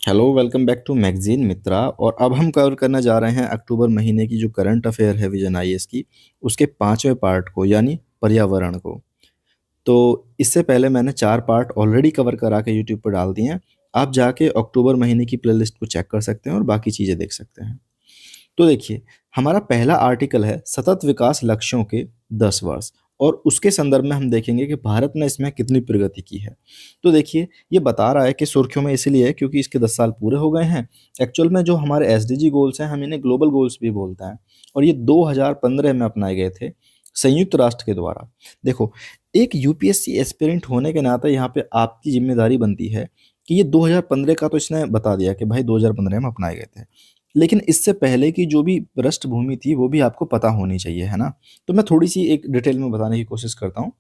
Hello, welcome back to magazine Mitra. और अब हम कवर करने जा रहे हैं अक्टूबर महीने की जो करंट अफेयर है विजन आईएएस की, उसके पांचवें पार्ट को, यानी पर्यावरण को। तो इससे पहले मैंने 4 पार्ट ऑलरेडी कवर करा के यूट्यूब पर डाल दिए हैं। आप जाके अक्टूबर महीने की प्लेलिस्ट को चेक कर सकते हैं और बाकी चीज़ें देख सकते हैं। तो देखिए, हमारा पहला आर्टिकल है सतत विकास लक्ष्यों के 10 वर्ष, और उसके संदर्भ में हम देखेंगे कि भारत ने इसमें कितनी प्रगति की है। तो देखिए, ये बता रहा है कि सुर्खियों में इसलिए है क्योंकि इसके 10 साल पूरे हो गए हैं। एक्चुअल में जो हमारे एसडीजी गोल्स हैं, हम इन्हें ग्लोबल गोल्स भी बोलते हैं, और ये 2015 में अपनाए गए थे संयुक्त राष्ट्र के द्वारा। देखो, एक यूपीएससी एस्पिरेंट होने के नाते यहाँ पे आपकी जिम्मेदारी बनती है कि ये 2015 का तो इसने बता दिया कि भाई 2015 में अपनाए गए थे, लेकिन इससे पहले की जो भी पृष्ठभूमि थी वो भी आपको पता होनी चाहिए, है ना? तो मैं थोड़ी-सी एक डिटेल में बताने की कोशिश करता हूँ,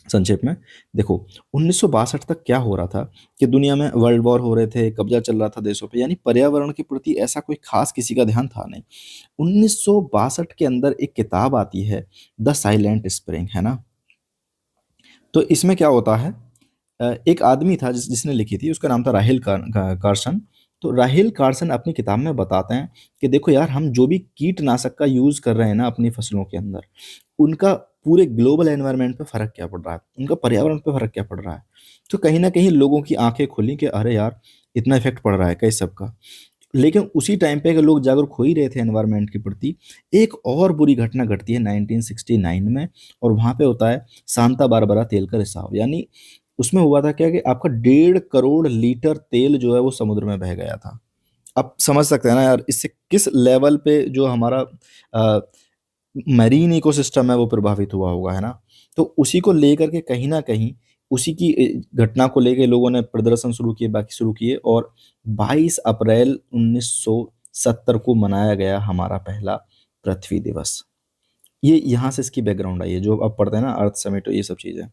संक्षेप में। देखो, 1962 तक क्या हो रहा था कि दुनिया में वर्ल्ड वॉर हो रहे थे, कब्ज़ा चल रहा था देशों पे, यानी पर्यावरण के प्रति ऐसा कोई ख़ास किसी का ध्यान था नहीं। 1962 के अंदर एक किताब आती है, द साइलेंट स्प्रिंग, है ना? तो इसमें क्या होता है, एक आदमी था जिसने लिखी थी, उसका नाम था राहिल कार्सन। तो राहिल कार्सन अपनी किताब में बताते हैं कि देखो यार, हम जो भी कीटनाशक का यूज़ कर रहे हैं ना अपनी फसलों के अंदर, उनका पूरे ग्लोबल एनवायरनमेंट पे फ़र्क क्या पड़ रहा है, उनका पर्यावरण पे फ़र्क क्या पड़ रहा है। तो कहीं न कहीं लोगों की आँखें खुली कि अरे यार! इतना इफ़ेक्ट पड़ रहा है क्या इस सब का? लेकिन उसी टाइम पे अगर लोग जागरूक हो ही रहे थे एनवायरनमेंट के प्रति, एक और बुरी घटना घटती है 1969 में, और वहाँ पे होता है सांता बारबरा तेल का रिसाव। यानी उसमें हुआ था क्या कि आपका 1.5 करोड़ लीटर तेल जो है वो समुद्र में बह गया था। आप समझ सकते हैं ना यार, इससे किस लेवल पे जो हमारा अ, मैरीन इकोसिस्टम है वो प्रभावित हुआ होगा, है ना? तो उसी को लेकर के कहीं न कहीं उसी की घटना को लेके लोगों ने प्रदर्शन शुरू किए, बाकी शुरू किए, और 22 अप्रैल 1970 को मनाया गया हमारा पहला पृथ्वी दिवस। ये यहाँ से इसकी बैकग्राउंड आई है, जो आप पढ़ते हैं ना अर्थ समिट, ये सब चीज़ें।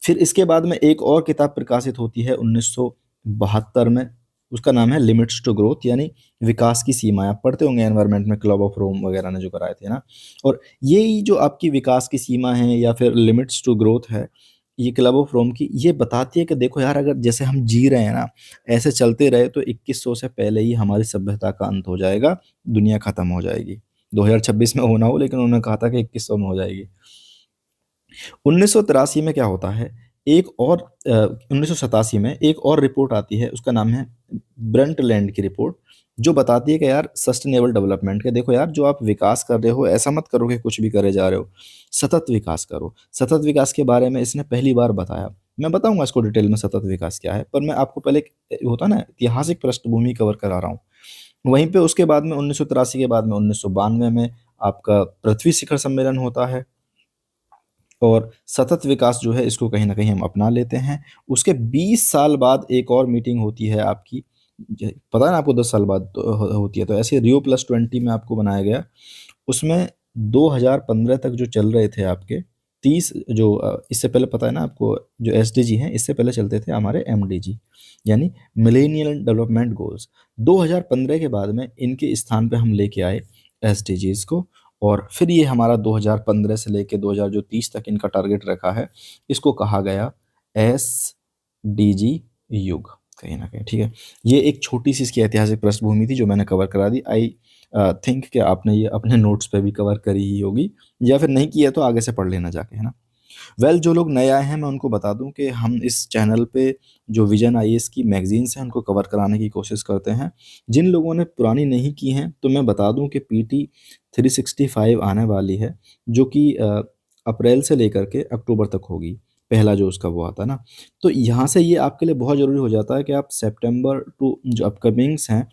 फिर इसके बाद में एक और किताब प्रकाशित होती है 1972 में, उसका नाम है लिमिट्स टू ग्रोथ, यानी विकास की सीमाएँ। आप पढ़ते होंगे एनवायरनमेंट में, क्लब ऑफ रोम वगैरह ने जो कराए थे ना। और यही जो आपकी विकास की सीमा है या फिर लिमिट्स टू ग्रोथ है, ये क्लब ऑफ रोम की, ये बताती है कि देखो यार, अगर जैसे हम जी रहे हैं ना, ऐसे चलते रहे तो 2100 से पहले ही हमारी सभ्यता का अंत हो जाएगा, दुनिया खत्म हो जाएगी। 2026 में हो ना हो, लेकिन उन्होंने कहा था कि 2100 में हो जाएगी। 1983 में क्या होता है, एक और 1987 में एक और रिपोर्ट आती है, उसका नाम है ब्रंटलैंड की रिपोर्ट, जो बताती है कि यार सस्टेनेबल डेवलपमेंट के, देखो यार, जो आप विकास कर रहे हो ऐसा मत करो कि कुछ भी करे जा रहे हो, सतत विकास करो। सतत विकास के बारे में इसने पहली बार बताया। मैं बताऊंगा इसको डिटेल में सतत विकास क्या है, पर मैं आपको पहले होता है ना ऐतिहासिक पृष्ठभूमि कवर करा रहा हूँ। वहीं पे उसके बाद में 1983 के बाद में 1992 में आपका पृथ्वी शिखर सम्मेलन होता है, और सतत विकास जो है इसको कहीं न कहीं हम अपना लेते हैं। उसके 20 साल बाद एक और मीटिंग होती है आपकी, ज पता है ना आपको 10 साल बाद तो होती है, तो ऐसे रियो प्लस 20 में आपको बनाया गया। उसमें 2015 तक जो चल रहे थे आपके 30 जो इससे पहले पता है ना आपको, जो एसडीजी हैं इससे पहले चलते थे हमारे एमडीजी, यानी मिलेनियल डेवलपमेंट गोल्स। 2015 के बाद में इनके स्थान पे हम लेके आए एसडीजीज़ को, और फिर ये हमारा 2015 से लेके 2030 तक इनका टारगेट रखा है। इसको कहा गया एसडीजी युग, कहीं न कहीं, ठीक है? ये एक छोटी-सी इसकी ऐतिहासिक पृष्ठभूमि थी जो मैंने कवर करा दी। आई थिंक कि आपने ये अपने नोट्स पे भी कवर करी ही होगी, या फिर नहीं की है तो आगे से पढ़ लेना जाके, है ना? वेल, जो लोग नए आए हैं मैं उनको बता दूँ कि हम इस चैनल पे जो विज़न आईएएस की मैगज़ीन्स हैं उनको कवर कराने की कोशिश करते हैं। जिन लोगों ने पुरानी नहीं की हैं तो मैं बता दूँ कि पीटी 365 आने वाली है, जो कि अप्रैल से लेकर के अक्टूबर तक होगी। पहला जो उसका वो आता है ना, तो यहाँ से ये आपके लिए बहुत ज़रूरी हो जाता है कि आप सितंबर टू जो अपकमिंग्स हैं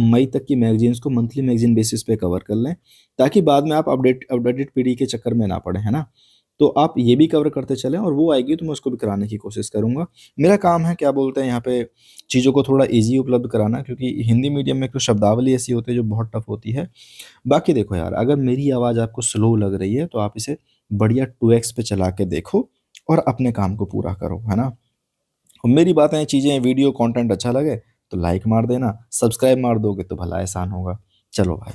मई तक की मैगज़ीन्स को मंथली मैगज़ीन बेसिस पे कवर कर लें, ताकि बाद में आप अपडेटेड पीडी के चक्कर में ना पड़ें, है ना? तो आप ये भी कवर करते चलें, और वो आएगी तो मैं उसको भी कराने की कोशिश करूँगा। मेरा काम है, क्या बोलते हैं, यहाँ पे चीज़ों को थोड़ा ईज़ी उपलब्ध कराना, क्योंकि हिंदी मीडियम में कुछ शब्दावली ऐसी होती है जो बहुत टफ़ होती है। बाकी देखो यार, अगर मेरी आवाज़ आपको स्लो लग रही है तो आप इसे बढ़िया 2x पे चला के देखो और अपने काम को पूरा करो, है ना? और मेरी बातें, चीज़ें, वीडियो कंटेंट अच्छा लगे तो लाइक मार देना, सब्सक्राइब मार दोगे तो भला एहसान होगा। चलो भाई,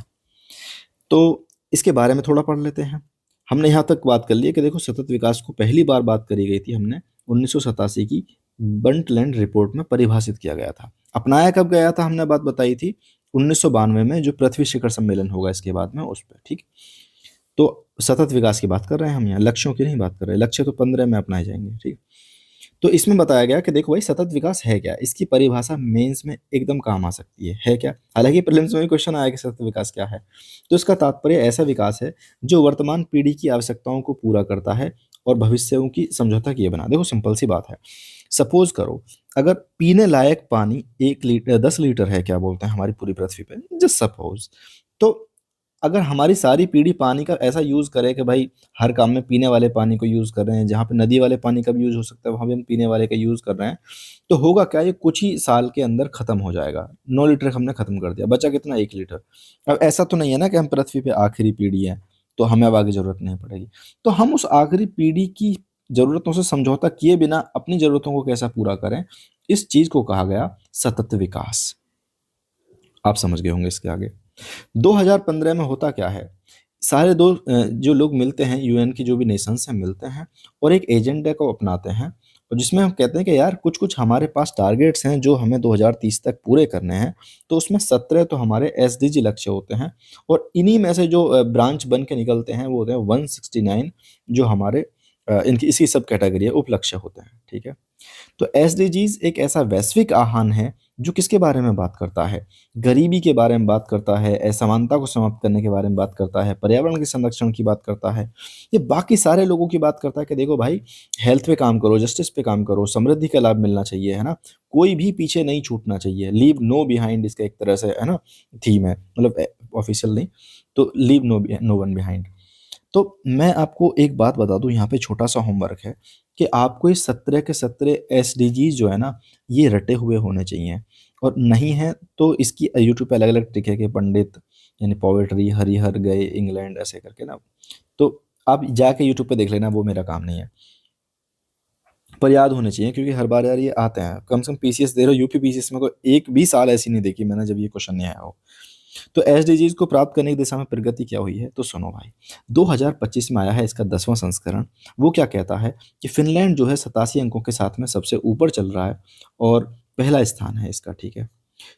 तो इसके बारे में थोड़ा पढ़ लेते हैं। हमने यहाँ तक बात कर ली है कि देखो, सतत विकास को पहली बार बात करी गई थी हमने 1987 की ब्रंटलैंड रिपोर्ट में परिभाषित किया गया था। अपनाया कब गया था, हमने बात बताई थी 1992 में, जो पृथ्वी शिखर सम्मेलन होगा इसके बाद में उस पर, ठीक। तो सतत विकास की बात कर रहे हैं हम यहाँ, लक्ष्यों की नहीं बात कर रहे, लक्ष्य तो 15 में अपनाए जाएंगे, ठीक। तो इसमें बताया गया कि देखो भाई सतत विकास है क्या, इसकी परिभाषा मेंस में एकदम काम आ सकती है क्या। हालांकि प्रीलिम्स में भी क्वेश्चन आया कि सतत विकास क्या है। तो इसका तात्पर्य ऐसा विकास है जो वर्तमान पीढ़ी की आवश्यकताओं को पूरा करता है और भविष्यों की समझौता किए बिना। देखो सिंपल सी बात है, सपोज करो अगर पीने लायक पानी 1 लीटर 10 लीटर है, क्या बोलते हैं, हमारी पूरी पृथ्वी पे, जस्ट सपोज, तो अगर हमारी सारी पीढ़ी पानी का ऐसा यूज करे कि भाई हर काम में पीने वाले पानी को यूज कर रहे हैं, जहाँ पे नदी वाले पानी का भी यूज हो सकता है वहां भी हम पीने वाले का यूज कर रहे हैं, तो होगा क्या, ये कुछ ही साल के अंदर खत्म हो जाएगा। 9 लीटर हमने खत्म कर दिया, बचा कितना, 1 लीटर। अब ऐसा तो नहीं है ना कि हम पृथ्वी पे आखिरी पीढ़ी है तो हमें अब आगे जरूरत नहीं पड़ेगी। तो हम उस आखिरी पीढ़ी की जरूरतों से समझौता किए बिना अपनी जरूरतों को कैसा पूरा करें, इस चीज को कहा गया सतत विकास। आप समझ गए होंगे इसके आगे। 2015 में होता क्या है, सारे जो लोग मिलते हैं, यूएन की जो भी नेशंस हैं मिलते हैं और एक एजेंडा को अपनाते हैं, और जिसमें हम कहते हैं कि यार कुछ कुछ हमारे पास टारगेट्स हैं जो हमें 2030 तक पूरे करने हैं। तो उसमें 17 तो हमारे एसडीजी लक्ष्य होते हैं, और इन्हीं में से जो ब्रांच बन के निकलते हैं वो होते हैं 169, जो हमारे इनकी इसी सब कैटेगरी है, उपलक्ष्य होते हैं, ठीक है। तो एसडीजीज एक ऐसा वैश्विक आह्वान है जो किसके बारे में बात करता है, गरीबी के बारे में बात करता है, असमानता को समाप्त करने के बारे में बात करता है, पर्यावरण के संरक्षण की बात करता है, ये बाकी सारे लोगों की बात करता है कि देखो भाई हेल्थ पे काम करो, जस्टिस पे काम करो, समृद्धि का लाभ मिलना चाहिए, है ना, कोई भी पीछे नहीं छूटना चाहिए, लीव नो बिहाइंड इसका एक तरह से, है ना, थीम है, मतलब ऑफिशियल नहीं, तो लीव नो वन बिहाइंड। तो मैं आपको एक बात बता दूं, यहाँ पे छोटा सा होमवर्क है कि आपको ये 17 के 17 एसडीजीज जो है ना, ये रटे हुए होने चाहिए, और नहीं है तो इसकी यूट्यूब पे अलग अलग ट्रिक है कि पंडित यानी पोएट्री हरिहर गए इंग्लैंड ऐसे करके ना, तो आप जाके यूट्यूब पे देख लेना, वो मेरा काम नहीं है, पर याद होने चाहिए क्योंकि हर बार यार ये आते हैं। कम से कम पीसीएस दे रहे हो, यूपी पीसीएस में कोई एक भी साल ऐसी नहीं देखी मैंने जब ये क्वेश्चन नहीं आया हो। तो एसडीजीज को प्राप्त करने की दिशा में प्रगति क्या हुई है, तो सुनो भाई, 2025 में आया है इसका 10वां संस्करण। वो क्या कहता है कि फिनलैंड जो है 87 अंकों के साथ में सबसे ऊपर चल रहा है और पहला स्थान है इसका, ठीक है।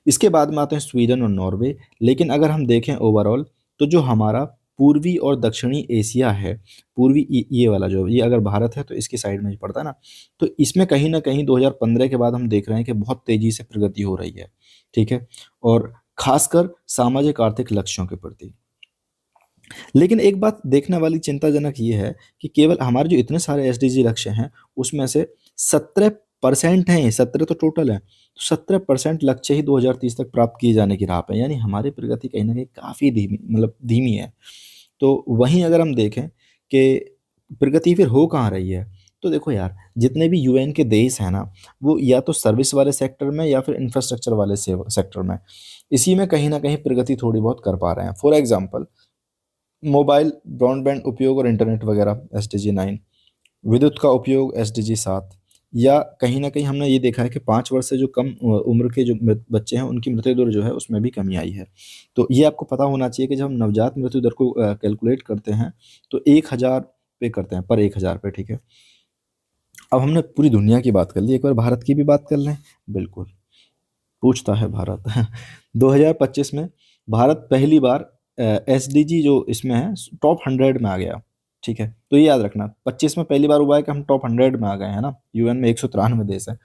इसके बाद में आते हैं स्वीडन और नॉर्वे। लेकिन अगर हम देखें ओवरऑल, तो जो हमारा पूर्वी और दक्षिणी एशिया है, पूर्वी ये वाला जो ये अगर भारत है तो इसकी साइड में ही पड़ता है ना, तो इसमें कहीं ना कहीं 2015 के बाद हम देख रहे हैं कि बहुत तेजी से प्रगति हो रही है, ठीक है, और खासकर सामाजिक आर्थिक लक्ष्यों के प्रति। लेकिन एक बात देखने वाली चिंताजनक ये है कि केवल हमारे जो इतने सारे एसडीजी लक्ष्य हैं उसमें से 17% हैं, 17 तो टोटल है, 17% लक्ष्य ही 2030 तक प्राप्त किए जाने की राह पे है। यानी हमारी प्रगति कहीं ना कहीं काफ़ी धीमी, मतलब धीमी है। तो वहीं अगर हम देखें कि प्रगति फिर हो कहाँ रही है, तो देखो यार जितने भी यूएन के देश हैं ना, वो या तो सर्विस वाले सेक्टर में या फिर इंफ्रास्ट्रक्चर वाले सेक्टर में, इसी में कहीं ना कहीं प्रगति थोड़ी बहुत कर पा रहे हैं। फॉर एग्जांपल मोबाइल ब्रॉडबैंड उपयोग और इंटरनेट वगैरह एसडीजी 9, विद्युत का उपयोग एसडीजी 7, या कहीं ना कहीं हमने ये देखा है कि 5 वर्ष से जो कम उम्र के जो बच्चे हैं उनकी मृत्यु दर जो है उसमें भी कमी आई है। तो ये आपको पता होना चाहिए कि जब हम नवजात मृत्यु दर को कैलकुलेट करते हैं तो 1000 पे करते हैं, पर 1000 पे, ठीक है। अब हमने पूरी दुनिया की बात कर ली, एक बार भारत की भी बात कर लें। बिल्कुल, पूछता है भारत। 2025 में भारत पहली बार एसडीजी जो इसमें है टॉप 100 में आ गया, ठीक है। तो ये याद रखना 25 में पहली बार हुआ है कि हम टॉप 100 में आ गए हैं ना, यूएन में 193 देश है।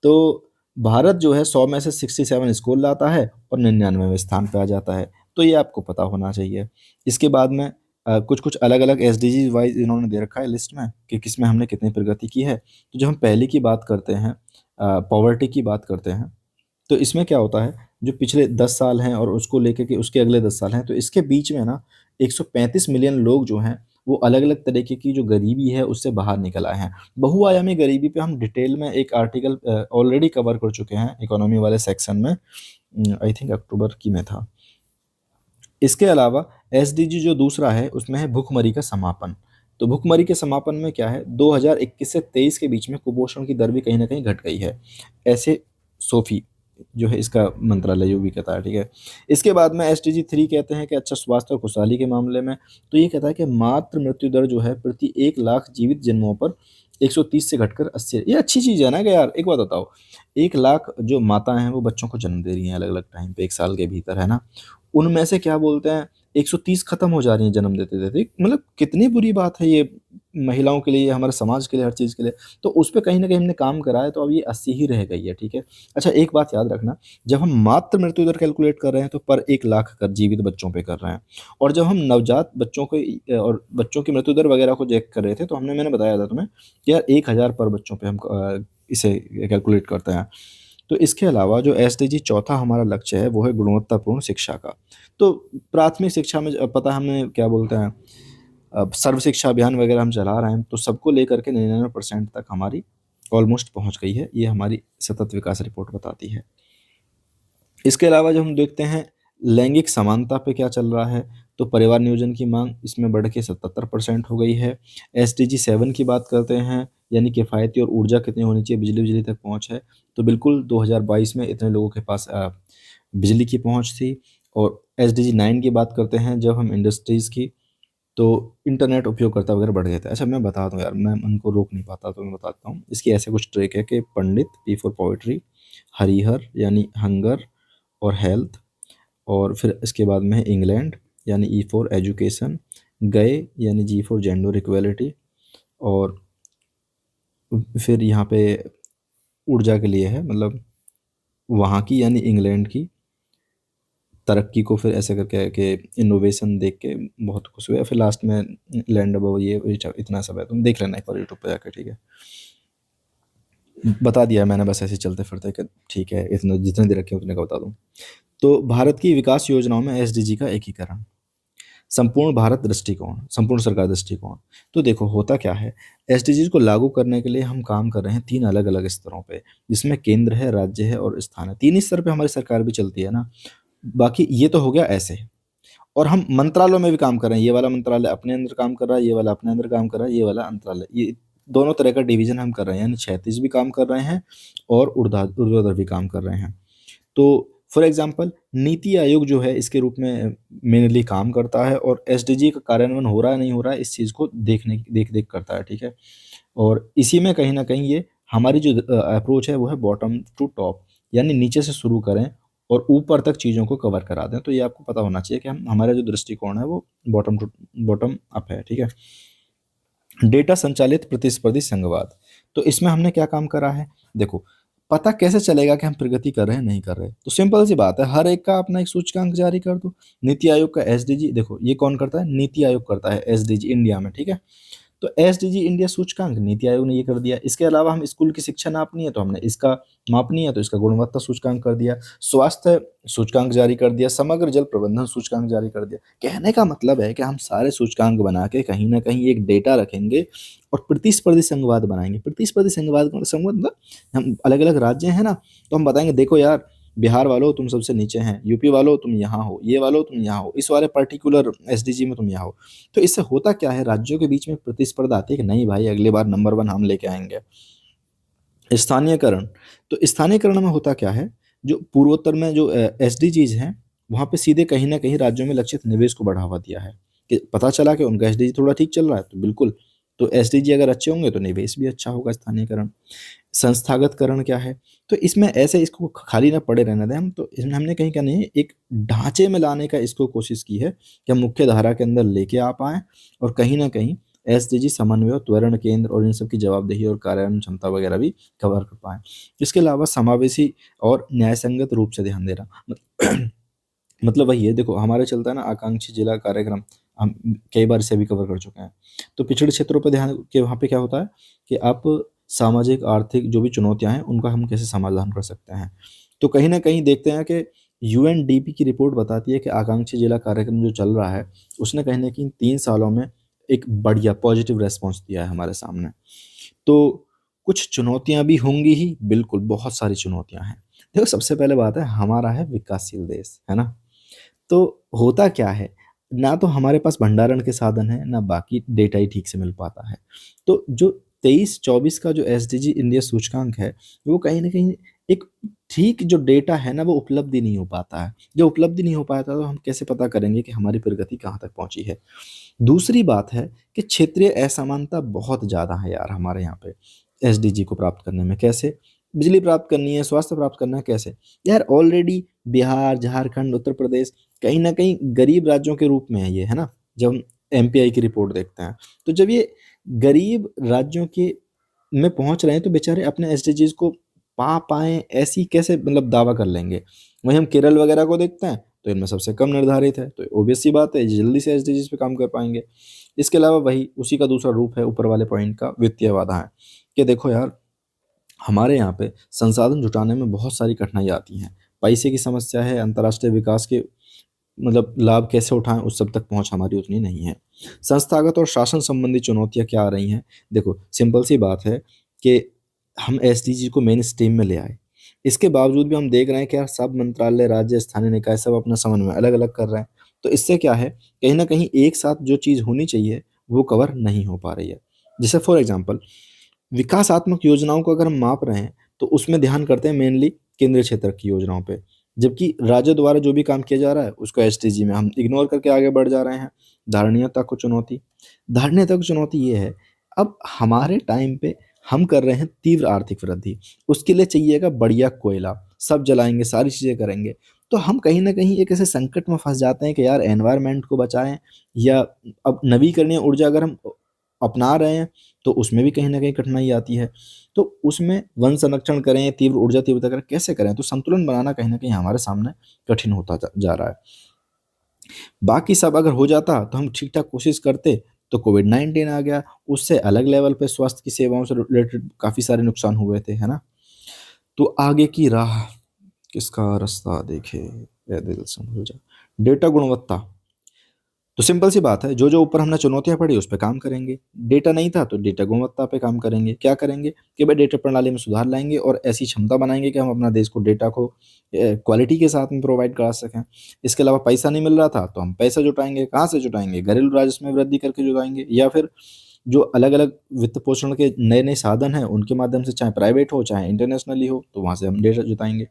तो भारत जो है 100 में से 67 स्कोर लाता है और 99वें स्थान पे आ जाता है। तो ये आपको पता होना चाहिए। इसके बाद में कुछ कुछ अलग अलग एसडीजी वाइज इन्होंने दे रखा है लिस्ट में कि किस में हमने कितनी प्रगति की है। तो जब हम पहले की बात करते हैं, पॉवर्टी की बात करते हैं, तो इसमें क्या होता है, जो पिछले 10 साल हैं और उसको लेके के उसके अगले 10 साल हैं, तो इसके बीच में ना 135 मिलियन लोग जो हैं वो अलग अलग तरीके की जो गरीबी है उससे बाहर निकल आए हैं। बहुआयामी गरीबी पे हम डिटेल में एक आर्टिकल ऑलरेडी कवर कर चुके हैं इकोनॉमी वाले सेक्शन में, आई थिंक अक्टूबर की में था। इसके अलावा एसडीजी जो दूसरा है उसमें है भूखमरी का समापन। तो भूखमरी के समापन में क्या है, 2021 से 23 के बीच में कुपोषण की दर भी कहीं ना कहीं घट गई है, ऐसे सोफी जो है इसका मंत्रालय भी कहता है, ठीक है। इसके बाद में एसडीजी 3 कहते हैं कि अच्छा स्वास्थ्य और खुशहाली के मामले में, तो ये कहता है कि मातृ मृत्यु दर जो है प्रति 1 लाख जीवित जन्मों पर 130 से घटकर 80। ये अच्छी चीज़ है ना कि यार, एक बात बताओ, 1 लाख जो माताएँ हैं वो बच्चों को जन्म दे रही हैं अलग-अलग टाइम पे 1 साल के भीतर, है ना? उनमें से क्या बोलते हैं 130 खत्म हो जा रही हैं जन्म देते-देते। मतलब कितनी बुरी बात है ये महिलाओं के लिए, हमारे समाज के लिए, हर चीज़ के लिए। तो उस पे कहीं न कहीं हमने काम करा है, तो अब ये 80 ही रह गई है, ठीक है? अच्छा, एक बात याद रखना, जब हम मातृ मृत्यु दर कैलकुलेट कर रहे हैं तो पर 1 लाख कर जीवित बच्चों पे कर रहे हैं। और जब हम नवजात बच्चों को और बच्चों की मृत्यु दर वगैरह को चेक कर रहे थे, तो मैंने बताया था तुम्हें कि यार 1000 पर बच्चों पे हम इसे कैलकुलेट करते हैं। तो इसके अलावा जो एसडीजी चौथा हमारा लक्ष्य है, वो है गुणवत्तापूर्ण शिक्षा का। तो प्राथमिक शिक्षा में पता है हमें क्या बोलते हैं, अब सर्व शिक्षा अभियान वगैरह हम चला रहे हैं, तो सबको लेकर के 99% तक हमारी ऑलमोस्ट पहुँच गई है। ये हमारी सतत विकास रिपोर्ट बताती है। इसके अलावा जब हम देखते हैं लैंगिक समानता पे क्या चल रहा है, तो परिवार नियोजन की मांग इसमें बढ़ के 77% हो गई है। एसडीजी 7 की बात करते हैं, यानी किफ़ायती और ऊर्जा कितनी होनी चाहिए, बिजली तक पहुँच है। तो बिल्कुल 2022 में इतने लोगों के पास बिजली की पहुँच थी। और एसडीजी 9 की बात करते हैं जब हम इंडस्ट्रीज़ की, तो इंटरनेट उपयोगकर्ता वगैरह बढ़ गए थे। अच्छा, मैं बता दूँ यार, मैं उनको रोक नहीं पाता, तो मैं बताता हूँ। इसकी ऐसे कुछ ट्रिक है कि पंडित, पी फॉर पोएट्री, हरिहर यानी हंगर और हेल्थ, और फिर इसके बाद में है इंग्लैंड यानी ई फॉर एजुकेशन, गए यानी जी फॉर जेंडर इक्वलिटी, और फिर यहाँ पे ऊर्जा के लिए है, मतलब वहाँ की यानी इंग्लैंड की तरक्की को फिर ऐसे करके कि इनोवेशन देख के बहुत खुश हुए। फिर लास्ट में लैंड अबव, ये इतना सब है, तुम देख लेना एक बार यूट्यूब पे जाकर, ठीक है? बता दिया मैंने बस ऐसे चलते फिरते कि ठीक है, इतना जितने दे रखे उतने का बता दूँ। तो भारत की विकास योजनाओं में एसडीजी का एकीकरण, संपूर्ण भारत दृष्टिकोण, संपूर्ण सरकार दृष्टिकोण। तो देखो होता क्या है, एसडीजीज को लागू करने के लिए हम काम कर रहे हैं 3 अलग-अलग स्तरों पे, जिसमें केंद्र है, राज्य है और स्थान है। 3 ही स्तर पे हमारी सरकार भी चलती है ना। बाकी ये तो हो गया ऐसे। और हम मंत्रालयों में भी काम कर रहे हैं। ये वाला मंत्रालय अपने अंदर काम कर रहा है, ये वाला अपने अंदर काम कर रहा है, ये वाला अंतरालय, ये दोनों तरह का डिवीज़न हम कर रहे हैं, यानी क्षैतिज भी काम कर रहे हैं और ऊर्ध्वाधर भी काम कर रहे हैं। तो फॉर एग्ज़ाम्पल नीति आयोग जो है इसके रूप में मेनली काम करता है, और एसडीजी का कार्यान्वयन हो रहा है नहीं हो रहा है इस चीज़ को देख-देख करता है, ठीक है? और इसी में कहीं न कहीं ये हमारी जो अप्रोच है वो है बॉटम टू टॉप, यानी नीचे से शुरू करें और ऊपर तक चीज़ों को कवर करा दें। तो ये आपको पता होना चाहिए कि हमारा जो दृष्टिकोण है वो बॉटम अप है, ठीक है? डेटा संचालित प्रतिस्पर्धी संघवाद। तो इसमें हमने क्या काम करा है? देखो, पता कैसे चलेगा कि हम प्रगति कर रहे हैं, नहीं कर रहे? तो सिंपल सी बात है, हर एक का अपना एक सूचकांक जारी कर दो। नीति आयोग का एसडीजी देखो, ये कौन करता है? नीति आयोग करता है एसडीजी इंडिया में, ठीक है? तो एसडीजी इंडिया सूचकांक नीति आयोग ने ये कर दिया। इसके अलावा हम स्कूल की शिक्षा नापनी है तो हमने इसका मापनी है तो इसका गुणवत्ता सूचकांक कर दिया। स्वास्थ्य सूचकांक जारी कर दिया, समग्र जल प्रबंधन सूचकांक जारी कर दिया। कहने का मतलब है कि हम सारे सूचकांक बना के कहीं न कहीं एक डेटा रखेंगे और प्रतिस्पर्धी संघवाद बनाएँगे। प्रतिस्पर्धी संघवाद मतलब हम अलग-अलग राज्य हैं ना, तो हम बताएँगे देखो यार, बिहार वालों तुम सबसे नीचे हैं, यूपी वालों तुम यहाँ हो, ये वालों तुम यहाँ हो, इस वाले पर्टिकुलर एसडीजी में तुम यहाँ हो। तो इससे होता क्या है, राज्यों के बीच में प्रतिस्पर्धा आती है कि नहीं भाई, अगली बार नंबर 1 हम लेके आएँगे। स्थानीयकरण, तो स्थानीयकरण में होता क्या है, जो पूर्वोत्तर में जो एसडीजीज़ हैं, वहाँ पे सीधे कहीं न कहीं राज्यों में लक्षित निवेश को बढ़ावा दिया है, कि पता चला कि उनका एसडीजी थोड़ा ठीक चल रहा है, तो बिल्कुल, तो एसडीजी अगर अच्छे होंगे तो निवेश भी अच्छा होगा, स्थानीयकरण। संस्थागतकरण क्या है? तो इसमें ऐसे इसको खाली ना पड़े रहने दें हम, तो इसमें हमने कहीं का नहीं, एक ढाँचे में लाने का इसको कोशिश की है कि हम मुख्य धारा के अंदर लेके आ पाएँ और कहीं न कहीं एसडीजी समन्वय, त्वरण केंद्र और इन सब की जवाबदेही और कार्यान्वयन क्षमता वगैरह भी कवर कर पाएँ। इसके अलावा समावेशी और न्यायसंगत रूप से ध्यान देना। मतलब वही है, देखो हमारे चलता है ना आकांक्षी जिला कार्यक्रम, हम कई बार इसे भी कवर कर चुके हैं। तो पिछड़े क्षेत्रों पे ध्यान के वहाँ पे क्या होता है कि आप सामाजिक, आर्थिक जो भी चुनौतियाँ हैं, उनका हम कैसे समाधान कर सकते हैं। तो कहीं न कहीं देखते हैं कि यूएनडीपी की रिपोर्ट बताती है कि आकांक्षी जिला कार्यक्रम जो चल रहा है, उसने कहीं न कहीं 3 सालों में एक बढ़िया पॉजिटिव रिस्पॉन्स दिया है हमारे सामने। तो कुछ चुनौतियाँ भी होंगी ही, बिल्कुल बहुत सारी चुनौतियाँ हैं। देखो सबसे पहले बात है, हमारा है विकासशील देश, है ना? तो होता क्या है, ना तो हमारे पास भंडारण के साधन हैं, ना बाकी डेटा ही ठीक से मिल पाता है। तो जो 23-24 का जो एसडीजी इंडिया सूचकांक है, वो कहीं न कहीं एक ठीक जो डेटा है ना वो उपलब्ध ही नहीं हो पाता है। जब उपलब्ध ही नहीं हो पाता तो हम कैसे पता करेंगे कि हमारी प्रगति कहाँ तक पहुँची है। दूसरी बात है कि क्षेत्रीय असमानता बहुत ज़्यादा है यार हमारे यहाँ पे एसडीजी को प्राप्त करने में। कैसे? बिजली प्राप्त करनी है, स्वास्थ्य प्राप्त करना है, कैसे? यार ऑलरेडी बिहार, झारखंड, उत्तर प्रदेश कहीं न कहीं गरीब राज्यों के रूप में है ये, है ना? जब हम एमपीआई की रिपोर्ट देखते हैं, तो जब ये गरीब राज्यों के में पहुँच रहे हैं तो बेचारे अपने एसडीजीज़ को पा पाएँ ऐसी कैसे मतलब दावा कर लेंगे? वहीं हम केरल वगैरह को देखते हैं तो इनमें सबसे कम निर्धारित है, तो ऑब्वियस सी बात है ये जल्दी से एसडीजीज़ पे काम कर पाएँगे। इसके अलावा वही उसी का दूसरा रूप है ऊपर वाले पॉइंट का वित्तीय बाधाएँ, कि देखो यार हमारे यहाँ पे संसाधन जुटाने में बहुत सारी कठिनाई आती हैं। पैसे की समस्या है, अंतर्राष्ट्रीय विकास के मतलब लाभ कैसे उठाएँ उस सब तक पहुँच हमारी उतनी नहीं है। संस्थागत और शासन संबंधी चुनौतियाँ क्या आ रही हैं? देखो सिंपल सी बात है कि हम एसडीजी को मेन स्ट्रीम में ले आए। इसके बावजूद भी हम देख रहे हैं कि यार सब मंत्रालय, राज्य, स्थानीय निकाय सब अपना समन्वय अलग-अलग कर रहे हैं। तो इससे क्या है, कहीं न कहीं एक साथ जो चीज़ होनी चाहिए, वो कवर नहीं हो पा रही है। जैसे फॉर एग्ज़ाम्पल विकासात्मक योजनाओं को अगर हम माप रहे हैं, तो उसमें ध्यान करते हैं मेनली केंद्रीय क्षेत्र की योजनाओं पे। जबकि राज्य द्वारा जो भी काम किया जा रहा है, उसको एसडीजी में हम इग्नोर करके आगे बढ़ जा रहे हैं। धारणीयता को चुनौती, धारणीयता की चुनौती ये है, अब हमारे टाइम पे हम कर रहे हैं तीव्र आर्थिक वृद्धि, उसके लिए चाहिएगा बढ़िया कोयला, सब जलाएँगे, सारी चीज़ें करेंगे। तो हम कहीं न कहीं एक ऐसे संकट में फँस जाते हैं कि यार एनवायरनमेंट को बचाएँ या अब नवीकरणीय ऊर्जा अगर हम अपना रहे हैं, तो उसमें भी कहीं न कहीं कठिनाई आती है। तो उसमें वन संरक्षण करें, तीव्र ऊर्जा तीव्रता करें, कैसे करें? तो संतुलन बनाना कहीं न कहीं हमारे सामने कठिन होता जा जा रहा है। बाकी सब अगर हो जाता तो हम ठीक-ठाक कोशिश करते, तो कोविड-19 आ गया, उससे अलग लेवल पे स्वास्थ्य की सेवाओं से रिलेटेड काफ़ी सारे नुकसान हुए थे, है ना? तो आगे की राह किसका रास्ता देखे, ए दिल संभल जा। डेटा गुणवत्ता तो सिंपल सी बात है, जो-जो ऊपर हमने चुनौतियाँ पढ़ी उस पे काम करेंगे। डेटा नहीं था तो डेटा गुणवत्ता पे काम करेंगे। क्या करेंगे कि भाई डेटा प्रणाली में सुधार लाएँगे और ऐसी क्षमता बनाएँगे कि हम अपना देश को डेटा को क्वालिटी के साथ में प्रोवाइड करा सकें। इसके अलावा पैसा नहीं मिल रहा था तो हम पैसा जुटाएँगे, कहाँ से जुटाएँगे? घरेलू राजस्व में वृद्धि करके जुटाएँगे या फिर जो अलग-अलग वित्त पोषण के नए-नए साधन हैं उनके माध्यम से चाहे प्राइवेट हो, चाहे इंटरनेशनली हो, तो वहाँ से हम डेटा जुटाएँगे।